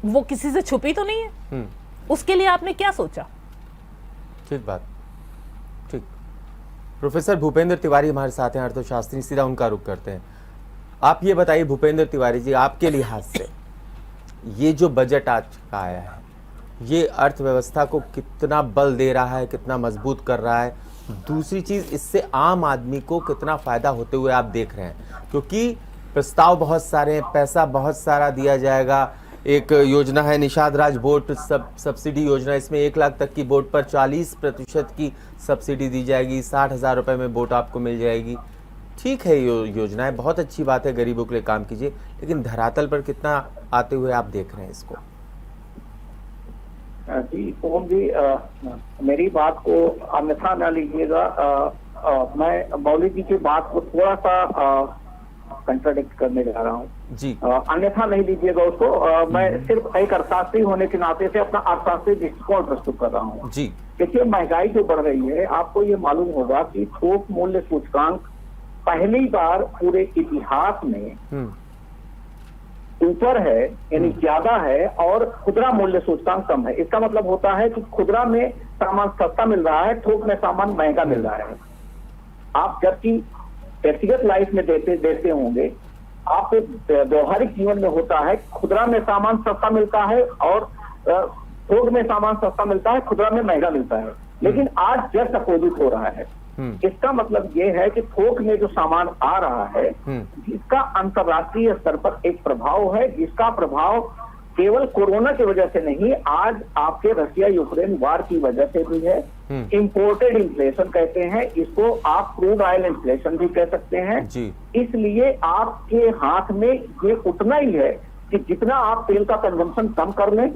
वो किसी से छुपी तो नहीं है। उसके लिए आपने क्या सोचा? ठीक बात। ठीक। प्रोफेसर भूपेंद्र तिवारी हमारे साथ हैं, अर्थशास्त्री, सीधा उनका रुख करते हैं। आप ये बताइए भूपेंद्र तिवारी जी, आपके लिहाज से ये जो बजट आज का आया है, ये अर्थव्यवस्था को कितना बल दे रहा है, कितना मजबूत कर रहा है, दूसरी चीज, इससे आम आदमी को कितना फायदा होते हुए आप देख रहे हैं, क्योंकि प्रस्ताव बहुत सारे हैं, पैसा बहुत सारा दिया जाएगा। एक योजना है निषाद राज बोट सब्सिडी योजना, इसमें 1 लाख तक की बोट पर 40% की सब्सिडी दी जाएगी, 60,000 रुपए में बोट आपको मिल जाएगी। ठीक है, योजनाएं बहुत अच्छी बात है, गरीबों के लिए काम कीजिए, लेकिन धरातल पर कितना आते हुए आप देख रहे हैं इसको? जी ओम जी, मेरी बात को अन्यथा न लीजिएगा। मैं मौली जी की बात को थोड़ा सा कंट्राडिक्ट करने जा रहा हूँ जी। अन्यथा नहीं लीजिएगा उसको। मैं सिर्फ एक अर्थशास्त्री होने के नाते से अपना अर्थशास्त्री दृष्टिकोण प्रस्तुत कर रहा हूँ जी। देखिए, महंगाई जो बढ़ रही है, आपको ये मालूम होगा कि थोक मूल्य सूचकांक पहली बार पूरे इतिहास में ऊपर है, यानी ज्यादा है, और खुदरा मूल्य सूचकांक कम है। इसका मतलब होता है कि खुदरा में सामान सस्ता मिल रहा है, थोक में सामान महंगा मिल रहा है। आप जबकि व्यक्तिगत लाइफ में देते होंगे, आप व्यवहारिक जीवन में होता है, खुदरा में सामान सस्ता मिलता है और थोक में सामान सस्ता मिलता है, खुदरा में महंगा मिलता है। लेकिन आज जस्ट अपोजिट हो रहा है। इसका मतलब ये है कि थोक में जो सामान आ रहा है, जिसका अंतर्राष्ट्रीय स्तर पर एक प्रभाव है, जिसका प्रभाव केवल कोरोना की वजह से नहीं, आज आपके रशिया यूक्रेन वार की वजह से भी है। इंपोर्टेड इन्फ्लेशन कहते हैं इसको, आप क्रूड ऑयल इन्फ्लेशन भी कह सकते हैं जी। इसलिए आपके हाथ में ये उतना ही है कि जितना आप तेल का कंजम्पशन कम कर लें,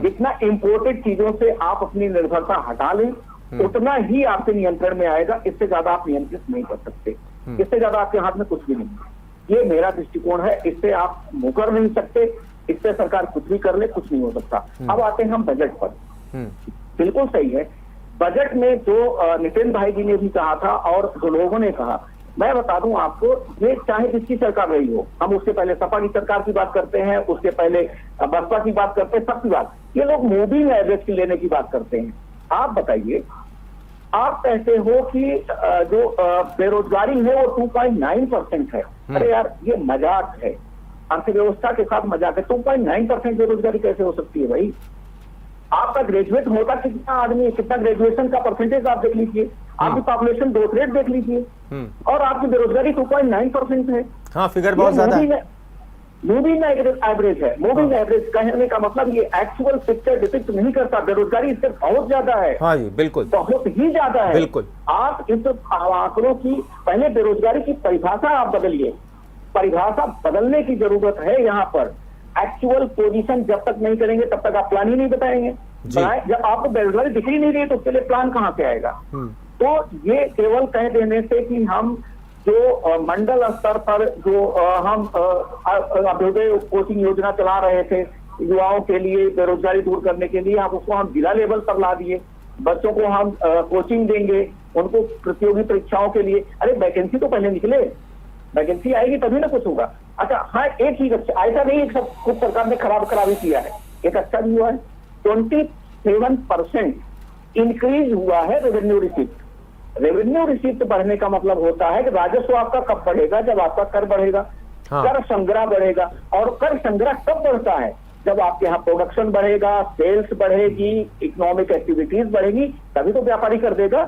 जितना इंपोर्टेड चीजों से आप अपनी निर्भरता हटा लें, उतना ही आपके नियंत्रण में आएगा। इससे ज्यादा आप नियंत्रित नहीं कर सकते, इससे ज्यादा आपके हाथ में कुछ भी नहीं है। ये मेरा दृष्टिकोण है, इससे आप मुकर नहीं सकते, इससे सरकार कुछ भी कर ले, कुछ नहीं हो सकता। अब आते हैं हम बजट पर। बिल्कुल सही है, बजट में जो नितिन भाई जी ने भी कहा था और जो लोगों ने कहा, मैं बता दूं आपको, ये चाहे जिसकी सरकार रही हो, हम उसके पहले सपा की सरकार की बात करते हैं, उसके पहले बसपा की बात करते हैं, सबकी बात, ये लोग मूविंग एवरेज की लेने की बात करते हैं। आप बताइए, आप कहते हो कि जो बेरोजगारी है वो 2.9% है। अरे यार, ये मजाक है, अर्थव्यवस्था के साथ मजाक है। 2.9% बेरोजगारी कैसे हो सकती है भाई? आपका ग्रेजुएट होता कितना आदमी है, कितना ग्रेजुएशन का परसेंटेज आप देख लीजिए, आपकी पॉपुलेशन ग्रोथ रेट देख लीजिए, और आपकी बेरोजगारी 2.9% है। हाँ, फिगर बहुत ज्यादा है। मूविंग एवरेज है। मूविंग एवरेज कहने का मतलब ये एक्चुअल पिक्चर डिपिक्ट नहीं करता। बेरोजगारी इससे बहुत ज्यादा है। हाँ जी, बिल्कुल, बहुत ही ज्यादा है। बिल्कुल। आप इस आंकड़ों की, पहले बेरोजगारी की परिभाषा आप बदलिए, परिभाषा बदलने की जरूरत है। यहाँ पर एक्चुअल पोजीशन जब तक नहीं करेंगे तब तक आप प्लान ही नहीं बताएंगे। जब आपको बेरोजगारी दिख ही नहीं रही तो उसके लिए प्लान कहाँ से आएगा? तो ये केवल कह देने से कि हम जो मंडल स्तर पर जो हम अभ्युदय कोचिंग योजना चला रहे थे युवाओं के लिए, बेरोजगारी दूर करने के लिए, आप उसको हम जिला लेवल पर ला दिए। बच्चों को हम कोचिंग देंगे, उनको प्रतियोगी परीक्षाओं के लिए। अरे वैकेंसी तो पहले निकले, वैकेंसी आएगी तभी ना कुछ होगा। अच्छा हाँ, एक चीज अच्छा, ऐसा नहीं सब कुछ सरकार ने खराब ही किया है, एक अच्छा भी हुआ है। 27% इंक्रीज हुआ है रेवेन्यू रिसीप्ट। रेवेन्यू रिसीप्ट बढ़ने का मतलब होता है कि राजस्व आपका कब बढ़ेगा? जब आपका कर बढ़ेगा। हाँ। कर संग्रह बढ़ेगा, और कर संग्रह कब बढ़ता है? जब आपके यहाँ प्रोडक्शन बढ़ेगा, सेल्स बढ़ेगी, इकोनॉमिक एक्टिविटीज बढ़ेगी, तभी तो व्यापारी कर देगा,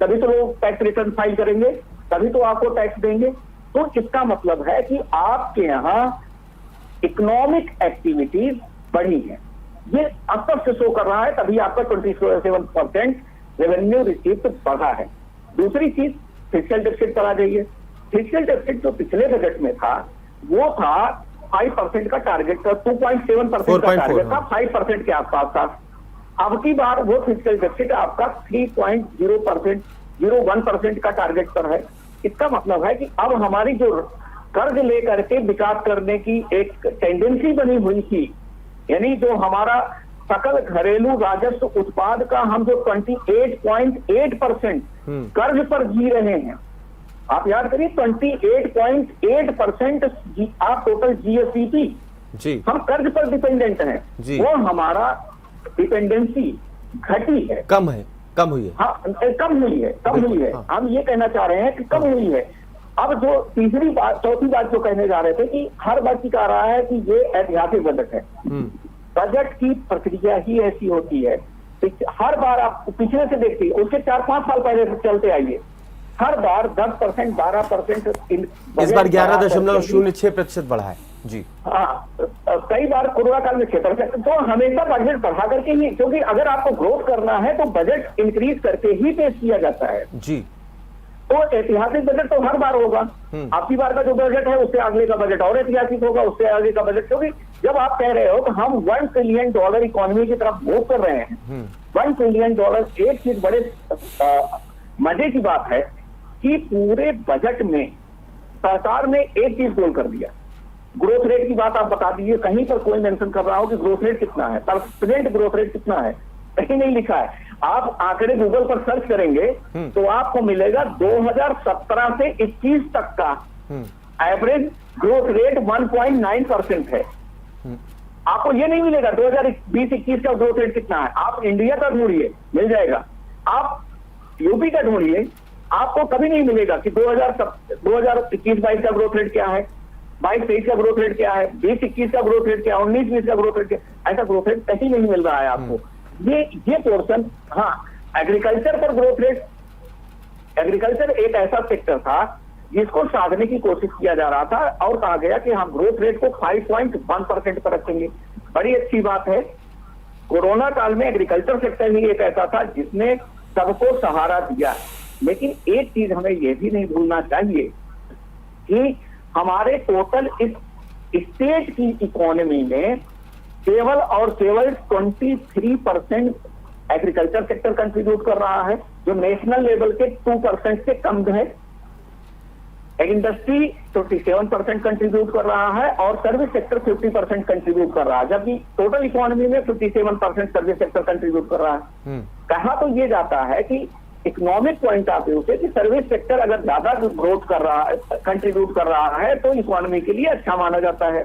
तभी तो लोग टैक्स रिटर्न फाइल करेंगे, तभी तो आपको टैक्स देंगे। तो इसका मतलब है कि आपके यहाँ इकोनॉमिक एक्टिविटीज बढ़ी है, ये अब से शो कर रहा है, तभी आपका 27% रेवेन्यू रिसीप्ट बढ़ा है। दूसरी चीज, फिस्कल डेफिसिट पर आ जाइए। फिस्कल डेफिसिट जो पिछले बजट में था वो था 5% का टारगेट था, 2.7% का टारगेट था, 5% के आसपास था। अब की बार वो फिस्कल डेफिसिट आपका 3.01% का टारगेट पर है। इसका मतलब है कि अब हमारी जो कर्ज लेकर के विकास करने की एक टेंडेंसी बनी हुई थी, यानी जो हमारा सकल घरेलू राजस्व उत्पाद का हम जो 28.8% कर्ज पर जी रहे हैं, आप याद करिए 28.8% आप टोटल जीएसडीपी जी, हम कर्ज पर डिपेंडेंट हैं, वो हमारा डिपेंडेंसी घटी है, कम हुई है। हाँ, कम हुई है। हाँ। हम ये कहना चाह रहे हैं कि कम हुई है। अब जो तीसरी बात, चौथी बात जो कहने जा रहे थे कि हर व्यक्ति कह रहा है कि ये ऐतिहासिक बजट है। बजट की प्रक्रिया ही ऐसी होती है हर बार आप पिछले से देखिए, उसके 4-5 साल पहले से चलते आइए, हर बार 10%, 12% इस बार 11.06% बढ़ा है जी। हाँ, कई बार कोरोना काल में 6%, तो हमेशा बजट बढ़ा करके ही, क्योंकि अगर आपको ग्रोथ करना है तो बजट इंक्रीज करके ही पेश किया जाता है जी। तो ऐतिहासिक बजट तो हर बार होगा, आपकी बार का जो बजट है उससे अगले का बजट और ऐतिहासिक होगा, उससे आगे का बजट, क्योंकि जब आप कह रहे हो कि हम $1 ट्रिलियन इकोनॉमी की तरफ मूव कर रहे हैं, $1 ट्रिलियन, एक चीज बड़े मजे की बात है कि पूरे बजट में सरकार ने एक चीज गोल कर दिया, ग्रोथ रेट की बात आप बता दीजिए, कहीं पर कोई मेंशन कर रहा हो कि ग्रोथ रेट कितना है, परसेंट ग्रोथ रेट कितना है, कहीं नहीं लिखा है। आप आंकड़े गूगल पर सर्च करेंगे तो आपको मिलेगा 2017 से 21 तक का एवरेज ग्रोथ रेट 1.9% है। आपको ये नहीं मिलेगा 2020-21 का ग्रोथ रेट कितना है, आप इंडिया का ढूंढिए मिल जाएगा, आप यूपी का ढूंढिए, आपको कभी नहीं मिलेगा कि 2021-22 का ग्रोथ रेट क्या है, 22-23 का ग्रोथ रेट क्या है, 20-21 का ग्रोथ रेट क्या है, 19-20 का ग्रोथ रेट क्या है, ऐसा ग्रोथ रेट कहीं नहीं मिल रहा है आपको। ये पोर्शन, हाँ, एग्रीकल्चर पर ग्रोथ रेट, एग्रीकल्चर एक ऐसा सेक्टर था जिसको साधने की कोशिश किया जा रहा था और कहा गया कि हम ग्रोथ रेट को 5.1% पर रखेंगे। बड़ी अच्छी बात है, कोरोना काल में एग्रीकल्चर सेक्टर ही एक ऐसा था जिसने सबको सहारा दिया। लेकिन एक चीज हमें यह भी नहीं भूलना चाहिए कि हमारे टोटल इस स्टेट की इकोनॉमी में केवल और केवल 23% एग्रीकल्चर सेक्टर कंट्रीब्यूट कर रहा है, जो नेशनल लेवल के 2% से कम है। इंडस्ट्री 57% कंट्रीब्यूट कर रहा है और सर्विस सेक्टर 50% कंट्रीब्यूट कर रहा है, जबकि टोटल इकोनॉमी में 57% सर्विस सेक्टर कंट्रीब्यूट कर रहा है। कहा तो ये जाता है कि इकोनॉमिक पॉइंट ऑफ व्यू से कि सर्विस सेक्टर अगर ज्यादा ग्रोथ कर रहा है, कंट्रीब्यूट कर रहा है, तो इकोनॉमी के लिए अच्छा माना जाता है।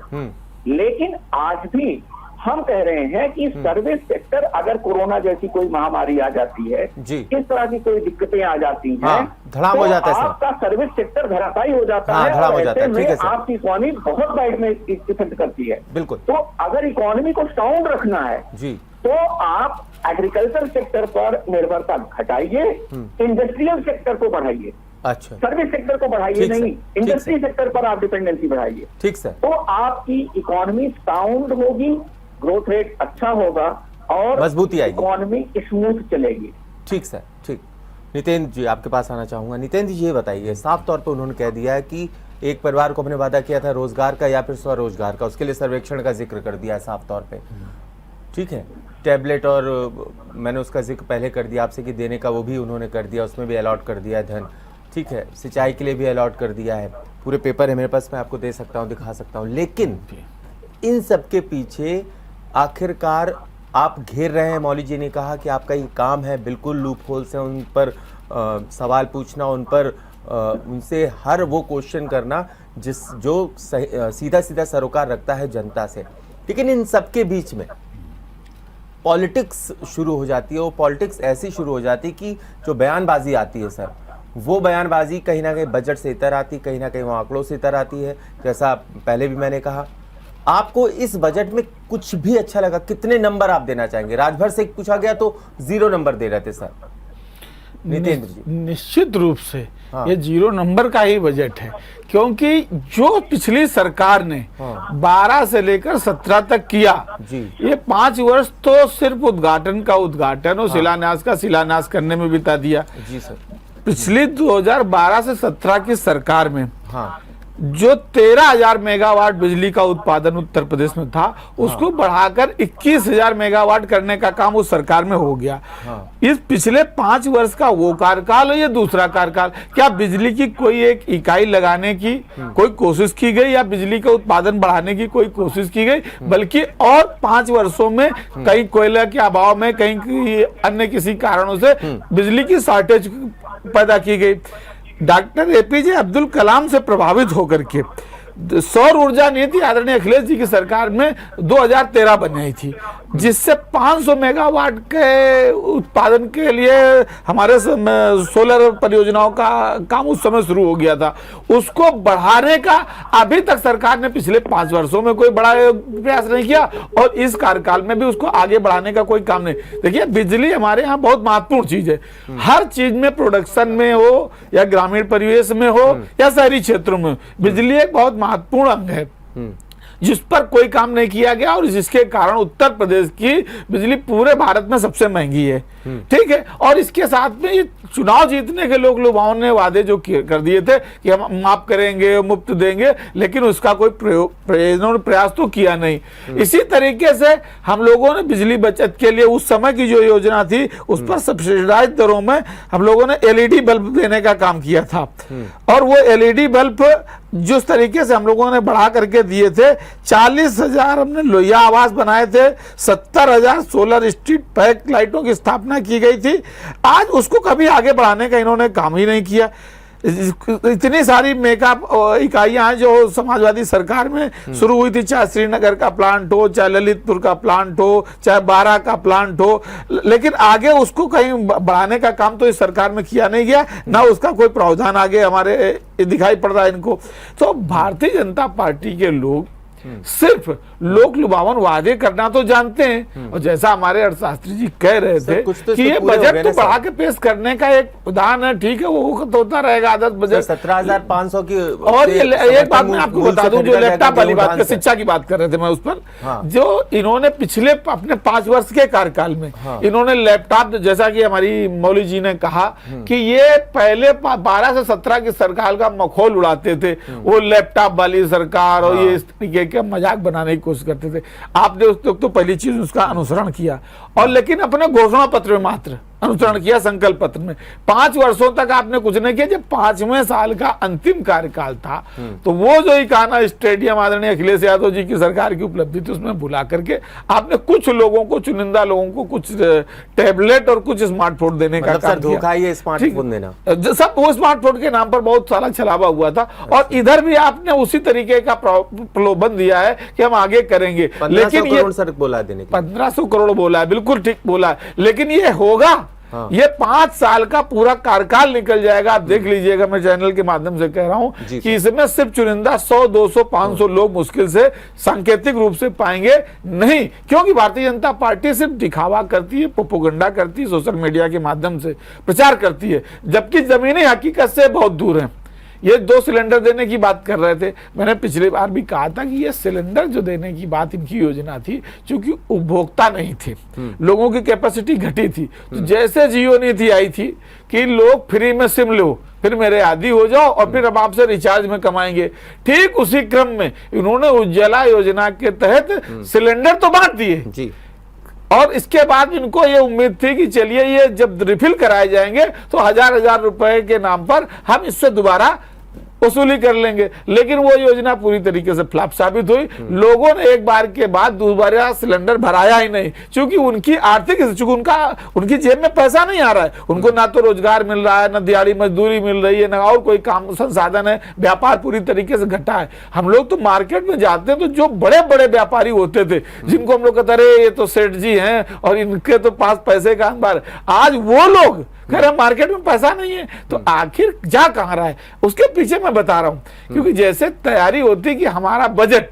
लेकिन आज भी हम कह रहे हैं कि सर्विस सेक्टर, अगर कोरोना जैसी कोई महामारी आ जाती है, इस तरह की कोई दिक्कतें आ जाती हैं, धड़ाम हो जाता है, आपका सर्विस सेक्टर धराशायी हो जाता है और ऐसे में आपकी इकोनॉमी बहुत साइड में इफेक्ट करती है। बिल्कुल। तो अगर इकोनॉमी को साउंड रखना है जी, तो आप एग्रीकल्चर सेक्टर पर निर्भरता घटाइए, इंडस्ट्रियल सेक्टर को बढ़ाइए। अच्छा, सर्विस सेक्टर को बढ़ाइए नहीं, इंडस्ट्री सेक्टर पर आप डिपेंडेंसी बढ़ाइए। ठीक सर। तो आपकी इकोनॉमी साउंड होगी, ग्रोथ रेट अच्छा होगा और मजबूती आएगी, इकोनॉमी स्मूथ चलेगी। ठीक सर, ठीक। नितेंद्र जी आपके पास आना चाहूंगा। नितेंद्र जी ये बताइए, साफ तौर पे उन्होंने कह दिया है कि एक परिवार को हमने वादा किया था रोजगार का या फिर स्वरोजगार का, उसके लिए सर्वेक्षण का जिक्र कर दिया है साफ तौर पे। ठीक है, टैबलेट और मैंने उसका जिक्र पहले कर दिया आपसे कि देने का, वो भी उन्होंने कर दिया, उसमें भी अलॉट कर दिया है धन। ठीक है, सिंचाई के लिए भी अलॉट कर दिया है, पूरे पेपर है मेरे पास, मैं आपको दे सकता हूँ, दिखा सकता हूँ। लेकिन इन सब के पीछे आखिरकार आप घेर रहे हैं, मौली जी ने कहा कि आपका ये काम है बिल्कुल लूप होल से उन पर सवाल पूछना, उन पर उनसे हर वो क्वेश्चन करना जो सीधा सीधा सरोकार रखता है जनता से। लेकिन इन सब के बीच में पॉलिटिक्स शुरू हो जाती है, वो पॉलिटिक्स ऐसी शुरू हो जाती है कि जो बयानबाजी आती है सर, वो बयानबाजी कहीं ना कहीं बजट से इतर आती, कहीं ना कहीं वो आंकड़ों से इतर आती है। जैसा पहले भी मैंने कहा, आपको इस बजट में कुछ भी अच्छा लगा, कितने नंबर आप देना चाहेंगे? राजभर से पूछा गया तो 0 नंबर दे रहे थे सर नितेंद्र जी। निश्चित रूप से ये 0 नंबर का ही बजट है, क्योंकि जो पिछली सरकार ने 12 से लेकर 17 तक किया जी, ये 5 वर्ष तो सिर्फ उद्घाटन और शिलान्यास का शिलान्यास करने में बिता दिया जी सर। पिछली 2012 से 17 की सरकार में जो 13,000 मेगावाट बिजली का उत्पादन उत्तर प्रदेश में था, उसको बढ़ाकर 21,000 मेगावाट करने का काम उस सरकार में हो गया। इस पिछले 5 वर्ष का वो कार्यकाल है, ये दूसरा कार्यकाल, क्या बिजली की कोई एक इकाई लगाने की कोई कोशिश की गई या बिजली का उत्पादन बढ़ाने की कोई कोशिश की गई? बल्कि और 5 वर्षों में कहीं कोयला के अभाव में, कहीं अन्य किसी कारणों से बिजली की शॉर्टेज पैदा की गई। डॉक्टर एपीजे अब्दुल कलाम से प्रभावित होकर के सौर ऊर्जा नीति आदरणीय अखिलेश जी की सरकार में 2013 बनाई थी। जिससे 500 मेगावाट के उत्पादन के लिए हमारे सोलर परियोजनाओं का काम उस समय शुरू हो गया था। उसको बढ़ाने का अभी तक सरकार ने पिछले 5 वर्षों में कोई बड़ा प्रयास नहीं किया और इस कार्यकाल में भी उसको आगे बढ़ाने का कोई काम नहीं। देखिए, बिजली हमारे यहाँ बहुत महत्वपूर्ण चीज है। हर चीज में, प्रोडक्शन में हो या ग्रामीण परिवेश में हो या शहरी क्षेत्रों में, बिजली एक बहुत महत्वपूर्ण अंग है जिस पर कोई काम नहीं किया गया और जिसके कारण उत्तर प्रदेश की बिजली पूरे भारत में सबसे महंगी है। ठीक है, और इसके साथ में ये चुनाव जीतने के लोग लुभावन ने वादे जो कर दिए थे कि हम माफ करेंगे, मुफ्त देंगे, लेकिन उसका कोई प्रयास तो किया नहीं। इसी तरीके से हम लोगों ने बिजली बचत के लिए उस समय की जो योजना थी उस पर सब्सिडाइज दरों में हम लोगों ने एलईडी बल्ब देने का काम किया था और वो एलईडी बल्ब जिस तरीके से हम लोगों ने बढ़ा करके दिए थे, 40,000 हमने लोहिया आवास बनाए थे, 70,000 सोलर स्ट्रीट पैक लाइटों की स्थापना की गई थी। आज उसको कभी आगे बढ़ाने का इन्होंने काम ही नहीं किया। इतनी सारी मेकअप इकाइयां हैं जो समाजवादी सरकार में शुरू हुई थी, चाहे श्रीनगर का प्लांट हो, चाहे ललितपुर का प्लांट हो, चाहे बारा का प्लांट हो, लेकिन आगे उसको कहीं बढ़ाने का काम तो इस सरकार में किया नहीं गया, ना उसका कोई प्रावधान आगे हमारे दिखाई पड़ रहा है इनको। तो भारतीय जनता पार्टी के लोग सिर्फ लोक लुभावन वादे करना तो जानते हैं और जैसा हमारे अर्थशास्त्री जी कह रहे थे कि ये बजट तो बढ़ा के पेश करने का एक उदाहरण है। ठीक है, वो तो होता रहेगा आदत बजट 17,500 की। और ये एक बात मैं आपको बता दूं, जो लैपटॉप वाली बात कर, शिक्षा की बात कर रहे थे मैं उस पर, जो इन्होंने पिछले अपने 5 वर्ष के कार्यकाल में इन्होंने लैपटॉप, जैसा कि हमारी मौली जी ने कहा कि ये पहले 12 से 17 की सरकार का मखौल उड़ाते थे, वो लैपटॉप वाली सरकार और ये इस तरीके के मजाक बनाने की कोशिश करते थे। आपने उस तो पहली चीज उसका अनुसरण किया और लेकिन अपने घोषणा पत्र में मात्र अनुसरण किया, संकल्प पत्र में। 5 वर्षों तक आपने कुछ नहीं किया। जब 5वें साल का अंतिम कार्यकाल था तो वो जो इकाना स्टेडियम आदरणीय अखिलेश यादव जी की सरकार की उपलब्धि थी उसमें बुला करके आपने कुछ लोगों को, चुनिंदा लोगों को कुछ टैबलेट और कुछ स्मार्टफोन देने का काम किया। धोखा ही है स्मार्टफोन देना, सब वो स्मार्टफोन के नाम पर बहुत सारा छलावा हुआ था। और इधर भी आपने उसी तरीके का प्रलोभन दिया है कि हम आगे करेंगे, लेकिन ये 1500 करोड़ बोला है, बिल्कुल ठीक बोला है, लेकिन ये होगा ये 5 साल का पूरा कार्यकाल निकल जाएगा। आप देख लीजिएगा, मैं चैनल के माध्यम से कह रहा हूं कि इसमें सिर्फ चुनिंदा 100, 200, 500 लोग मुश्किल से सांकेतिक रूप से पाएंगे नहीं, क्योंकि भारतीय जनता पार्टी सिर्फ दिखावा करती है, प्रोपेगेंडा करती है, सोशल मीडिया के माध्यम से प्रचार करती है, जबकि जमीनी हकीकत से बहुत दूर है। ये 2 सिलेंडर देने की बात कर रहे थे, मैंने पिछली बार भी कहा था कि ये सिलेंडर जो देने की बात इनकी योजना थी, क्योंकि उपभोक्ता नहीं थे, लोगों की कैपेसिटी घटी थी, तो जैसे जियो नीति आई थी कि लोग फ्री में सिम लो, फिर मेरे आदी हो जाओ और फिर अब आपसे रिचार्ज में कमाएंगे, ठीक उसी क्रम में इन्होंने उज्ज्वला योजना के तहत सिलेंडर तो बांट दिए और इसके बाद इनको ये उम्मीद थी कि चलिए ये जब रिफिल कराए जाएंगे तो 1000 रुपए के नाम पर हम इससे दोबारा वसूली कर लेंगे, लेकिन वो योजना पूरी तरीके से फ्लॉप साबित हुई। लोगों ने एक बार के बाद दोबारा सिलेंडर भराया ही नहीं, क्योंकि उनकी आर्थिक, उनकी जेब में पैसा नहीं आ रहा है, उनको ना तो रोजगार मिल रहा है, ना दिहाड़ी मजदूरी मिल रही है, ना और कोई काम संसाधन है, व्यापार पूरी तरीके से घटा है। हम लोग तो मार्केट में जाते हैं तो जो बड़े बड़े व्यापारी होते थे, जिनको हम लोग कहते रहे ये तो सेठ जी हैं और इनके तो पास पैसे का अंबार, आज वो लोग कह रहे मार्केट में पैसा नहीं है, तो आखिर जा कहां रहा है? उसके पीछे मैं बता रहा हूं, क्योंकि जैसे तैयारी होती कि हमारा बजट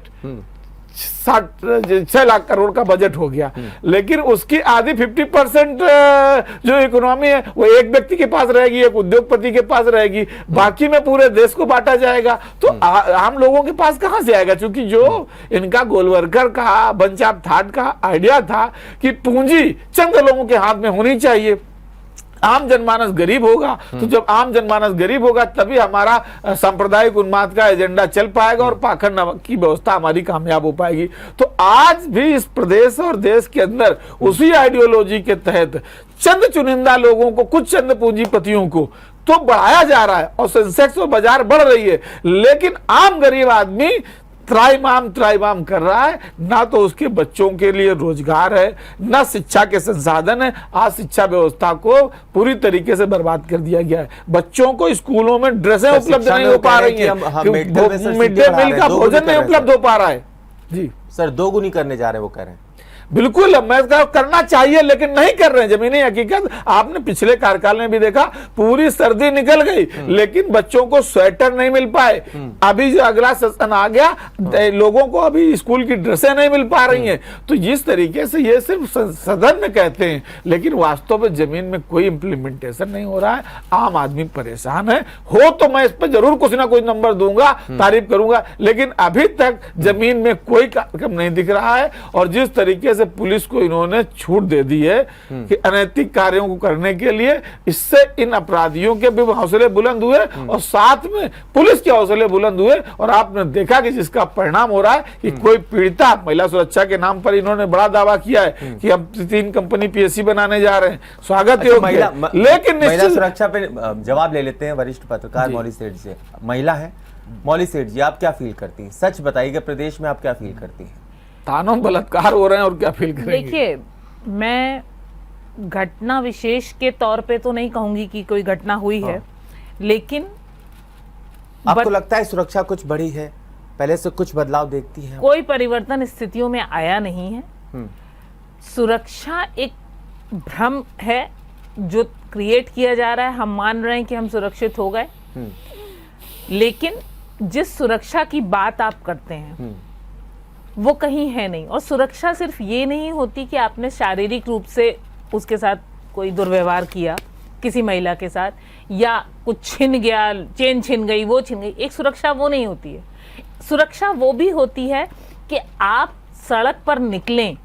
6 लाख करोड़ का बजट हो गया, लेकिन उसकी आधी 50% जो इकोनॉमी है वो एक व्यक्ति के पास रहेगी, एक उद्योगपति के पास रहेगी, बाकी में पूरे देश को बांटा जाएगा। तो आम लोगों के पास कहां से आएगा? क्योंकि जो इनका गोलवर्कर का, बंच ऑफ थॉट का आइडिया था कि पूंजी चंद लोगों के हाथ में होनी चाहिए, आम जनमानस गरीब होगा, तो जब आम जनमानस गरीब होगा तभी हमारा सांप्रदायिक उन्माद का एजेंडा चल पाएगा और पाखंड की व्यवस्था हमारी कामयाब हो पाएगी। तो आज भी इस प्रदेश और देश के अंदर उसी आइडियोलॉजी के तहत चंद चुनिंदा लोगों को, कुछ चंद पूंजीपतियों को तो बढ़ाया जा रहा है और सेंसेक्स और बाजार बढ़ रही है, लेकिन आम गरीब आदमी त्राइमाम कर रहा है। ना तो उसके बच्चों के लिए रोजगार है, ना शिक्षा के संसाधन है। आज शिक्षा व्यवस्था को पूरी तरीके से बर्बाद कर दिया गया है। बच्चों को स्कूलों में ड्रेसें उपलब्ध नहीं हो पा रही है, मिड डे मील का भोजन नहीं उपलब्ध हो पा रहा है। जी सर, दोगुनी करने जा रहे हैं वो कह रहे हैं। बिल्कुल मैं करना चाहिए लेकिन नहीं कर रहे हैं। जमीनी हकीकत आपने पिछले कार्यकाल में भी देखा, पूरी सर्दी निकल गई लेकिन बच्चों को स्वेटर नहीं मिल पाए। अभी जो अगला सेशन आ गया, लोगों को अभी स्कूल की ड्रेसें नहीं मिल पा रही हैं। तो जिस तरीके से ये सिर्फ सदन में कहते हैं लेकिन वास्तव में जमीन में कोई इंप्लीमेंटेशन नहीं हो रहा है। आम आदमी परेशान है। हो तो मैं इस पर जरूर कुछ ना कुछ नंबर दूंगा, तारीफ करूंगा, लेकिन अभी तक जमीन में कोई कार्यक्रम नहीं दिख रहा है। और जिस तरीके से पुलिस को इन्होंने छूट दे दी है कि अनैतिक कार्यों को करने के लिए, इससे इन अपराधियों के भी हौसले बुलंद हुए और साथ में पुलिस के हौसले बुलंद हुए। और आपने देखा कि जिसका परिणाम हो रहा है कि कोई पीड़िता, महिला सुरक्षा के नाम पर इन्होंने बड़ा दावा किया है कि हम 3 कंपनी PSC बनाने जा रहे हैं, स्वागत योग्य है। लेकिन महिला सुरक्षा पे जवाब ले लेते हैं वरिष्ठ पत्रकार मौली सेठ से। महिला है मौली सेठ जी, आप क्या फील करती हैं? सच बताइएगा, प्रदेश में आप क्या फील करती हैं? थानों में बलात्कार हो रहे हैं और क्या फील करेंगे? देखिए, मैं घटना विशेष के तौर पे तो नहीं कहूंगी कि कोई घटना हुई है, लेकिन आपको लगता है सुरक्षा कुछ बढ़ी है, पहले से कुछ बदलाव देखती हैं? कोई परिवर्तन स्थितियों में आया नहीं है। सुरक्षा एक भ्रम है जो क्रिएट किया जा रहा है। हम मान रहे हैं कि हम सुरक्षित हो गए, लेकिन जिस सुरक्षा की बात आप करते हैं वो कहीं है नहीं। और सुरक्षा सिर्फ ये नहीं होती कि आपने शारीरिक रूप से उसके साथ कोई दुर्व्यवहार किया किसी महिला के साथ, या कुछ छिन गया, चेन छिन गई, वो छिन गई। एक सुरक्षा वो नहीं होती है। सुरक्षा वो भी होती है कि आप सड़क पर निकलें,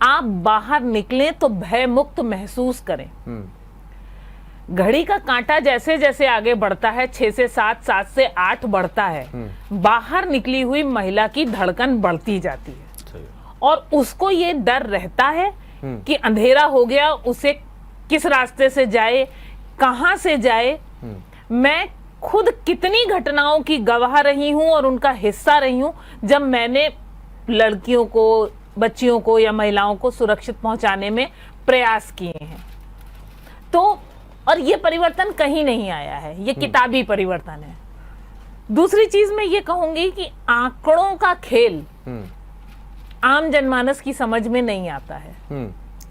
आप बाहर निकलें तो भय मुक्त महसूस करें। घड़ी का कांटा जैसे जैसे आगे बढ़ता है, 6 से 7, 7 से 8 बढ़ता है, बाहर निकली हुई महिला की धड़कन बढ़ती जाती है। और उसको ये डर रहता है कि अंधेरा हो गया, उसे किस रास्ते से जाए, कहां से जाए। मैं खुद कितनी घटनाओं की गवाह रही हूं और उनका हिस्सा रही हूं जब मैंने लड़कियों को, बच्चियों को या महिलाओं को सुरक्षित पहुंचाने में प्रयास किए हैं। तो और ये परिवर्तन कहीं नहीं आया है, ये किताबी परिवर्तन है। दूसरी चीज मैं ये कहूंगी कि आंकड़ों का खेल आम जनमानस की समझ में नहीं आता है।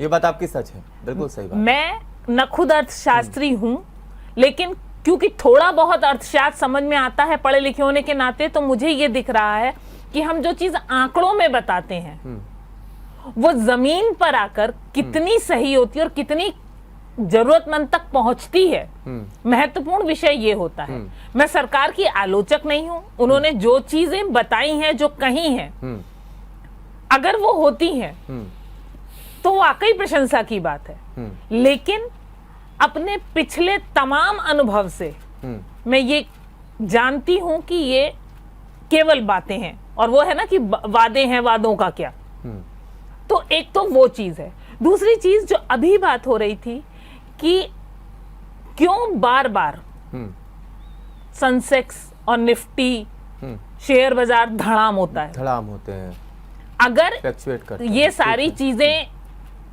ये बात आपकी सच है, बिल्कुल सही बात। मैं न खुद अर्थशास्त्री हूं, लेकिन क्योंकि थोड़ा बहुत अर्थशास्त्र समझ में आता है पढ़े लिखे होने के नाते, तो मुझे ये दिख रहा है कि हम जो चीज आंकड़ों में बताते हैं वो जमीन पर आकर कितनी सही होती है और कितनी जरूरतमंद तक पहुंचती है। महत्वपूर्ण विषय ये होता है। मैं सरकार की आलोचक नहीं हूं। उन्होंने जो चीजें बताई हैं, जो कही हैं, अगर वो होती हैं तो वाकई प्रशंसा की बात है। लेकिन अपने पिछले तमाम अनुभव से मैं ये जानती हूं कि ये केवल बातें हैं, और वो है ना कि वादे हैं, वादों का क्या। तो एक तो वो चीज है। दूसरी चीज जो अभी बात हो रही थी कि क्यों बार बार सेंसेक्स और निफ्टी शेयर बाजार धड़ाम होता है, धड़ाम होते हैं, अगर ये सारी चीजें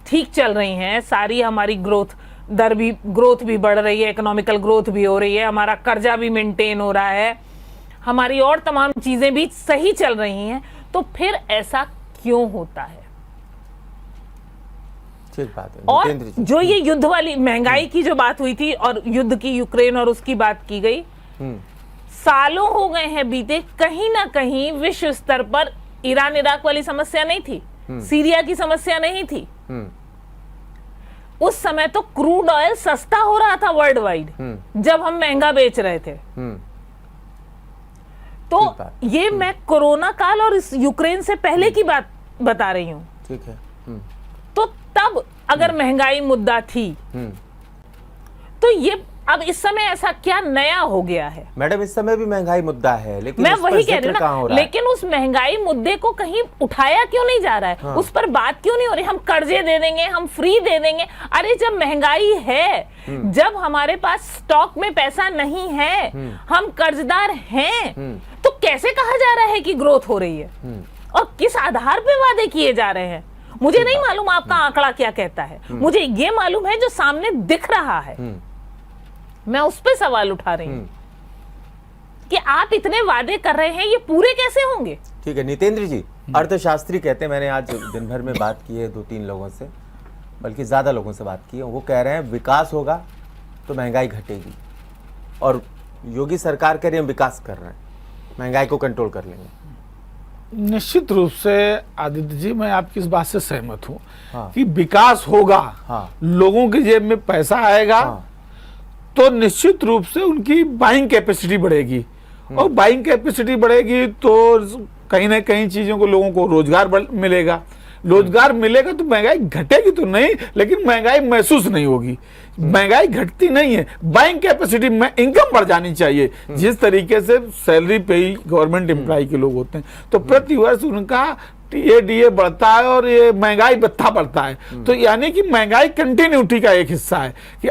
ठीक चल रही हैं, सारी हमारी ग्रोथ भी बढ़ रही है, इकोनॉमिकल ग्रोथ भी हो रही है, हमारा कर्जा भी मेंटेन हो रहा है, हमारी और तमाम चीजें भी सही चल रही हैं, तो फिर ऐसा क्यों होता है? ठीक बात है। और जो ये युद्ध वाली महंगाई की जो बात हुई थी और युद्ध की, यूक्रेन और उसकी बात की गई, सालों हो गए हैं बीते, कहीं ना कहीं विश्व स्तर पर ईरान इराक वाली समस्या नहीं थी, सीरिया की समस्या नहीं थी। उस समय तो क्रूड ऑयल सस्ता हो रहा था वर्ल्ड वाइड, जब हम महंगा बेच रहे थे। तो ये मैं कोरोना काल और इस यूक्रेन से पहले की बात बता रही हूं। ठीक है। तो तब अगर महंगाई मुद्दा थी, तो ये अब इस समय ऐसा क्या नया हो गया है? मैडम, इस समय भी महंगाई मुद्दा है, लेकिन मैं उस पर वही कह रही हूँ जिक्र ना, लेकिन उस महंगाई मुद्दे को कहीं उठाया क्यों नहीं जा रहा है? हाँ। उस पर बात क्यों नहीं हो रही? हम कर्जे दे देंगे, हम फ्री दे देंगे। अरे जब महंगाई है, जब हमारे पास स्टॉक में पैसा नहीं है, हम कर्जदार हैं, तो कैसे कहा जा रहा है कि ग्रोथ हो रही है? और किस आधार पे वादे किए जा रहे हैं? मुझे नहीं मालूम आपका आंकड़ा क्या कहता है, मुझे ये मालूम है जो सामने दिख रहा है। मैं उस पे सवाल उठा रही हूं कि आप इतने वादे कर रहे हैं, ये पूरे कैसे होंगे? ठीक है नितेंद्र जी, अर्थशास्त्री कहते हैं, मैंने आज दिन भर में बात की है 2-3 लोगों से, बल्कि ज़्यादा लोगों से बात की है, वो कह रहे हैं विकास होगा तो महंगाई घटेगी, और योगी सरकार कह रही है हम विकास कर रहे हैं, महंगाई को कंट्रोल कर लेंगे। निश्चित रूप से आदित्य जी, मैं आपकी इस बात से सहमत हूँ हाँ। कि विकास होगा, हाँ। लोगों की जेब में पैसा आएगा, हाँ। तो निश्चित रूप से उनकी बाइंग कैपेसिटी बढ़ेगी, और बाइंग कैपेसिटी बढ़ेगी तो कहीं ना कहीं चीजों को, लोगों को रोजगार मिलेगा। रोजगार मिलेगा तो महंगाई घटेगी तो नहीं, लेकिन महंगाई महसूस नहीं होगी। महंगाई घटती नहीं है, बाइंग कैपेसिटी में इनकम बढ़ जानी चाहिए। जिस तरीके से सैलरी पे ही गवर्नमेंट एम्प्लॉय के लोग होते हैं, तो प्रति वर्ष उनका डीए बढ़ता है और ये महंगाई भत्ता बढ़ता है। तो यानी कि महंगाई कंटिन्यूटी का एक हिस्सा है कि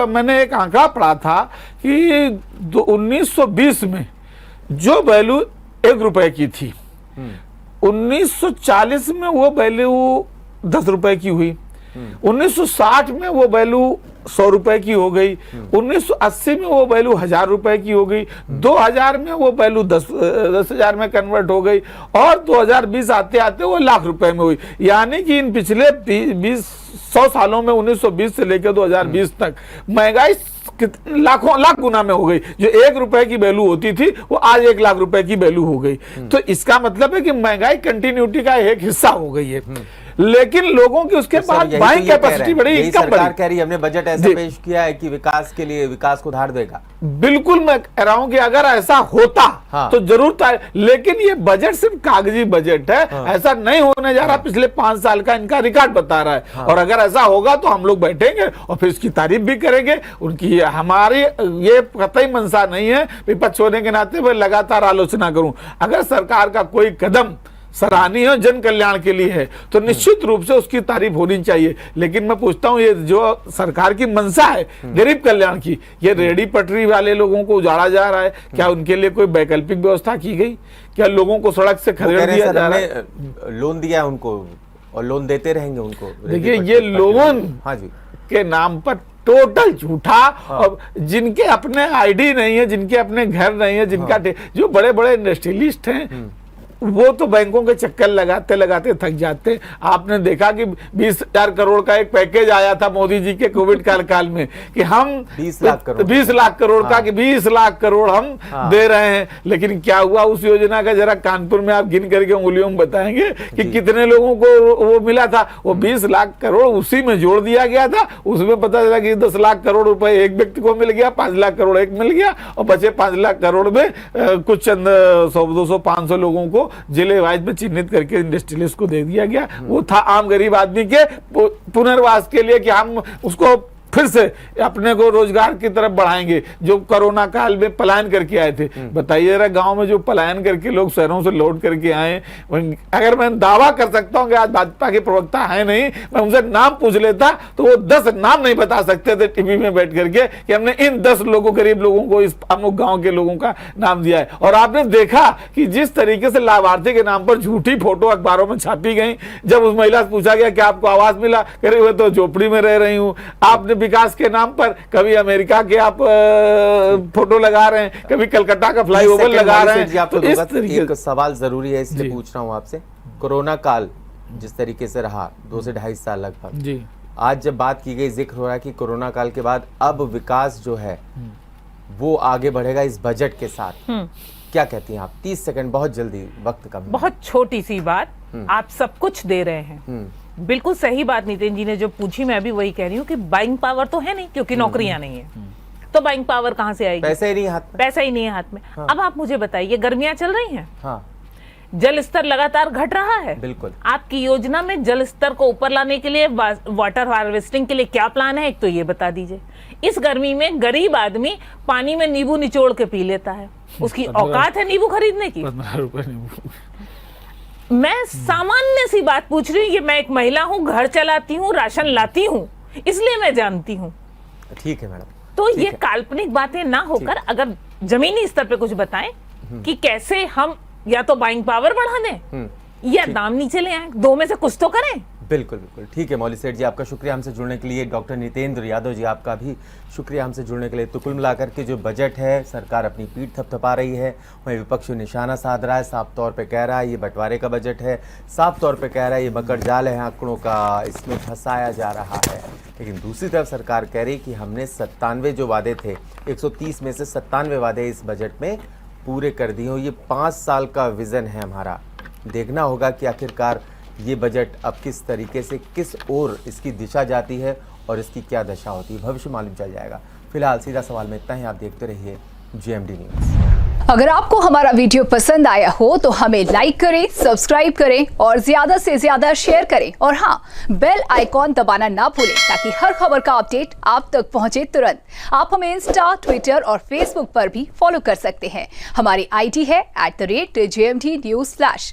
मैंने एक आंकड़ा पढ़ा था कि 1920 में जो वैल्यू 1 रुपए की थी, 1940 में वो वैल्यू 10 रुपए की हुई, 1960 में वो वैल्यू 100 रुपए की हो गई, 1980 में वो वैल्यू 1000 रुपए की हो गई, 2000 में वो वैल्यू 10,000 में कन्वर्ट हो गई, और 2020 आते आते वो लाख रुपए में हुई। यानी कि इन पिछले 100 सालों में 1920 से लेकर 2020 तक महंगाई लाख गुना में हो गई। जो 1 रुपए की वैल्यू होती थी वो आज 1 लाख रुपए की वैल्यू हो गई। तो इसका मतलब है कि महंगाई कंटिन्यूटी का एक हिस्सा हो गई है, लेकिन लोगों की उसके बाद बाइंग कैपेसिटी बढ़ी, इनकम बढ़ी। सरकार कह रही है हमने बजट ऐसा पेश किया है कि विकास के लिए, विकास को धार देगा। बिल्कुल, मैं कह रहा हूं कि अगर ऐसा होता तो जरूर था, लेकिन ये बजट सिर्फ कागजी बजट है, ऐसा नहीं होने जा रहा। पिछले 5 साल का इनका रिकॉर्ड बता रहा है, और अगर ऐसा होगा तो हम लोग बैठेंगे और फिर इसकी तारीफ भी करेंगे। उनकी हमारी ये कतई मंशा नहीं है विपक्ष होने के नाते मैं लगातार आलोचना करूं। अगर सरकार का कोई कदम सराहनीय और जन कल्याण के लिए है तो निश्चित रूप से उसकी तारीफ होनी चाहिए। लेकिन मैं पूछता हूं, ये जो सरकार की मंशा है गरीब कल्याण की, ये रेहड़ी पटरी वाले लोगों को उजाड़ा जा रहा है, क्या उनके लिए कोई वैकल्पिक व्यवस्था की गई? क्या लोगों को सड़क से खदेड़ दिया जा रहा है? लोन दिया उनको और लोन देते रहेंगे उनको। देखिए, ये लोन के नाम पर टोटल झूठा, और जिनके अपने आईडी नहीं है, जिनके अपने घर नहीं है, जिनका जो बड़े बड़े इंडस्ट्रियलिस्ट हैं वो तो बैंकों के चक्कर लगाते लगाते थक जाते। आपने देखा कि 20,000 करोड़ का एक पैकेज आया था मोदी जी के कोविड काल में कि हम 20 लाख करोड़ का कि 20 लाख करोड़ हम दे रहे हैं। लेकिन क्या हुआ उस योजना का, जरा कानपुर में आप गिन करके उंगलियों में बताएंगे कि कितने लोगों को वो मिला था? वो 20 लाख करोड़ उसी में जोड़ दिया गया था। उसमें पता चला कि 10 लाख करोड़ रुपए एक व्यक्ति को मिल गया, 5 लाख करोड़ एक मिल गया, और बचे 5 लाख करोड़ में कुछ चंद 100-200 500 लोगों को जिले वाइज में चिन्हित करके इंडस्ट्रियलिस्ट को दे दिया गया। वो था आम गरीब आदमी के पुनर्वास के लिए कि हम उसको फिर से अपने को रोजगार की तरफ बढ़ाएंगे, जो कोरोना काल में पलायन करके आए थे। बताइए जरा, गांव में जो पलायन करके लोग शहरों से लौट करके आए, अगर मैं दावा कर सकता हूं कि आज भाजपा के प्रवक्ता है नहीं, मैं उनसे नाम पूछ लेता तो वो 10 नाम नहीं बता सकते थे टीवी में बैठ करके कि हमने इन 10 लोगों, गरीब लोगों को, इस हम लोग गाँव के लोगों का नाम दिया है। और आपने देखा कि जिस तरीके से लाभार्थी के नाम पर झूठी फोटो अखबारों में छापी गई, जब उस महिला से पूछा गया कि आपको आवास मिला, कह रही हुए तो झोपड़ी में रह रही हूँ। आपने विकास के नाम पर कभी अमेरिका के आप फोटो लगा रहे हैं, कभी कलकत्ता का फ्लाईओवर लगा रहे हैं। तो इस तरीके एक सवाल जरूरी है, इसलिए पूछ रहा हूं आपसे। कोरोना काल जिस तरीके से रहा 2 से 2.5 साल लगभग जी, आज जब बात की गई, जिक्र हो रहा है कि कोरोना काल के बाद अब विकास जो है वो आगे बढ़ेगा इस बजट के साथ, क्या कहती हैं आप? 30 सेकंड, बहुत जल्दी, वक्त कम। बहुत छोटी सी बात, आप सब कुछ दे रहे हैं। बिल्कुल सही बात नितिन जी ने जो पूछी, मैं भी वही कह रही हूँ कि बाइंग पावर तो है नहीं, क्योंकि नौकरियां नहीं है, तो बाइंग पावर कहाँ से आएगी? पैसा ही नहीं हाथ में, पैसा ही नहीं है हाथ में। अब आप मुझे बताइए, गर्मियां चल रही हैं, जल स्तर लगातार घट रहा है। बिल्कुल। आपकी योजना में जल स्तर को ऊपर लाने के लिए, वाटर हार्वेस्टिंग के लिए क्या प्लान है? एक तो ये बता दीजिए। इस गर्मी में गरीब आदमी पानी में नींबू निचोड़ के पी लेता है, उसकी औकात है नींबू खरीदने की? 15 रुपए नींबू। मैं सामान्य सी बात पूछ रही हूँ, ये मैं एक महिला हूँ, घर चलाती हूँ, राशन लाती हूँ, इसलिए मैं जानती हूँ। ठीक है मैडम। तो ये काल्पनिक बातें ना होकर अगर जमीनी स्तर पे कुछ बताएं कि कैसे हम या तो बाइंग पावर बढ़ा दें या दाम नीचे ले आए, 2 में से कुछ तो करें। बिल्कुल बिल्कुल ठीक है मौली सेठ जी, आपका शुक्रिया हमसे जुड़ने के लिए। डॉक्टर नितेंद्र यादव जी, आपका भी शुक्रिया हमसे जुड़ने के लिए। तो कुल मिलाकर के जो बजट है, सरकार अपनी पीठ थपथपा रही है, वहीं विपक्ष निशाना साध रहा है, साफ तौर पे कह रहा है ये बंटवारे का बजट है, साफ तौर पे कह रहा है ये मकर जाल है आंकड़ों का, इसमें फंसाया जा रहा है। लेकिन दूसरी तरफ सरकार कह रही कि हमने 97 जो वादे थे, 130 में से 97 वादे इस बजट में पूरे कर दिए हो। ये 5 साल का विज़न है हमारा। देखना होगा कि आखिरकार ये बजट अब किस तरीके से, किस ओर इसकी दिशा जाती है और इसकी क्या दशा होती है, भविष्य मालूम चल जाएगा। फिलहाल सीधा सवाल में इतना ही। आप देखते रहिए GMD न्यूज़। अगर आपको हमारा वीडियो पसंद आया हो तो हमें लाइक करें, सब्सक्राइब करें और ज्यादा से ज्यादा शेयर करें। और हाँ, बेल आइकॉन दबाना ना भूलें ताकि हर खबर का अपडेट आप तक पहुंचे तुरंत। आप हमें इंस्टा, ट्विटर और फेसबुक पर भी फॉलो कर सकते हैं। हमारी ID है @GMD News Flash।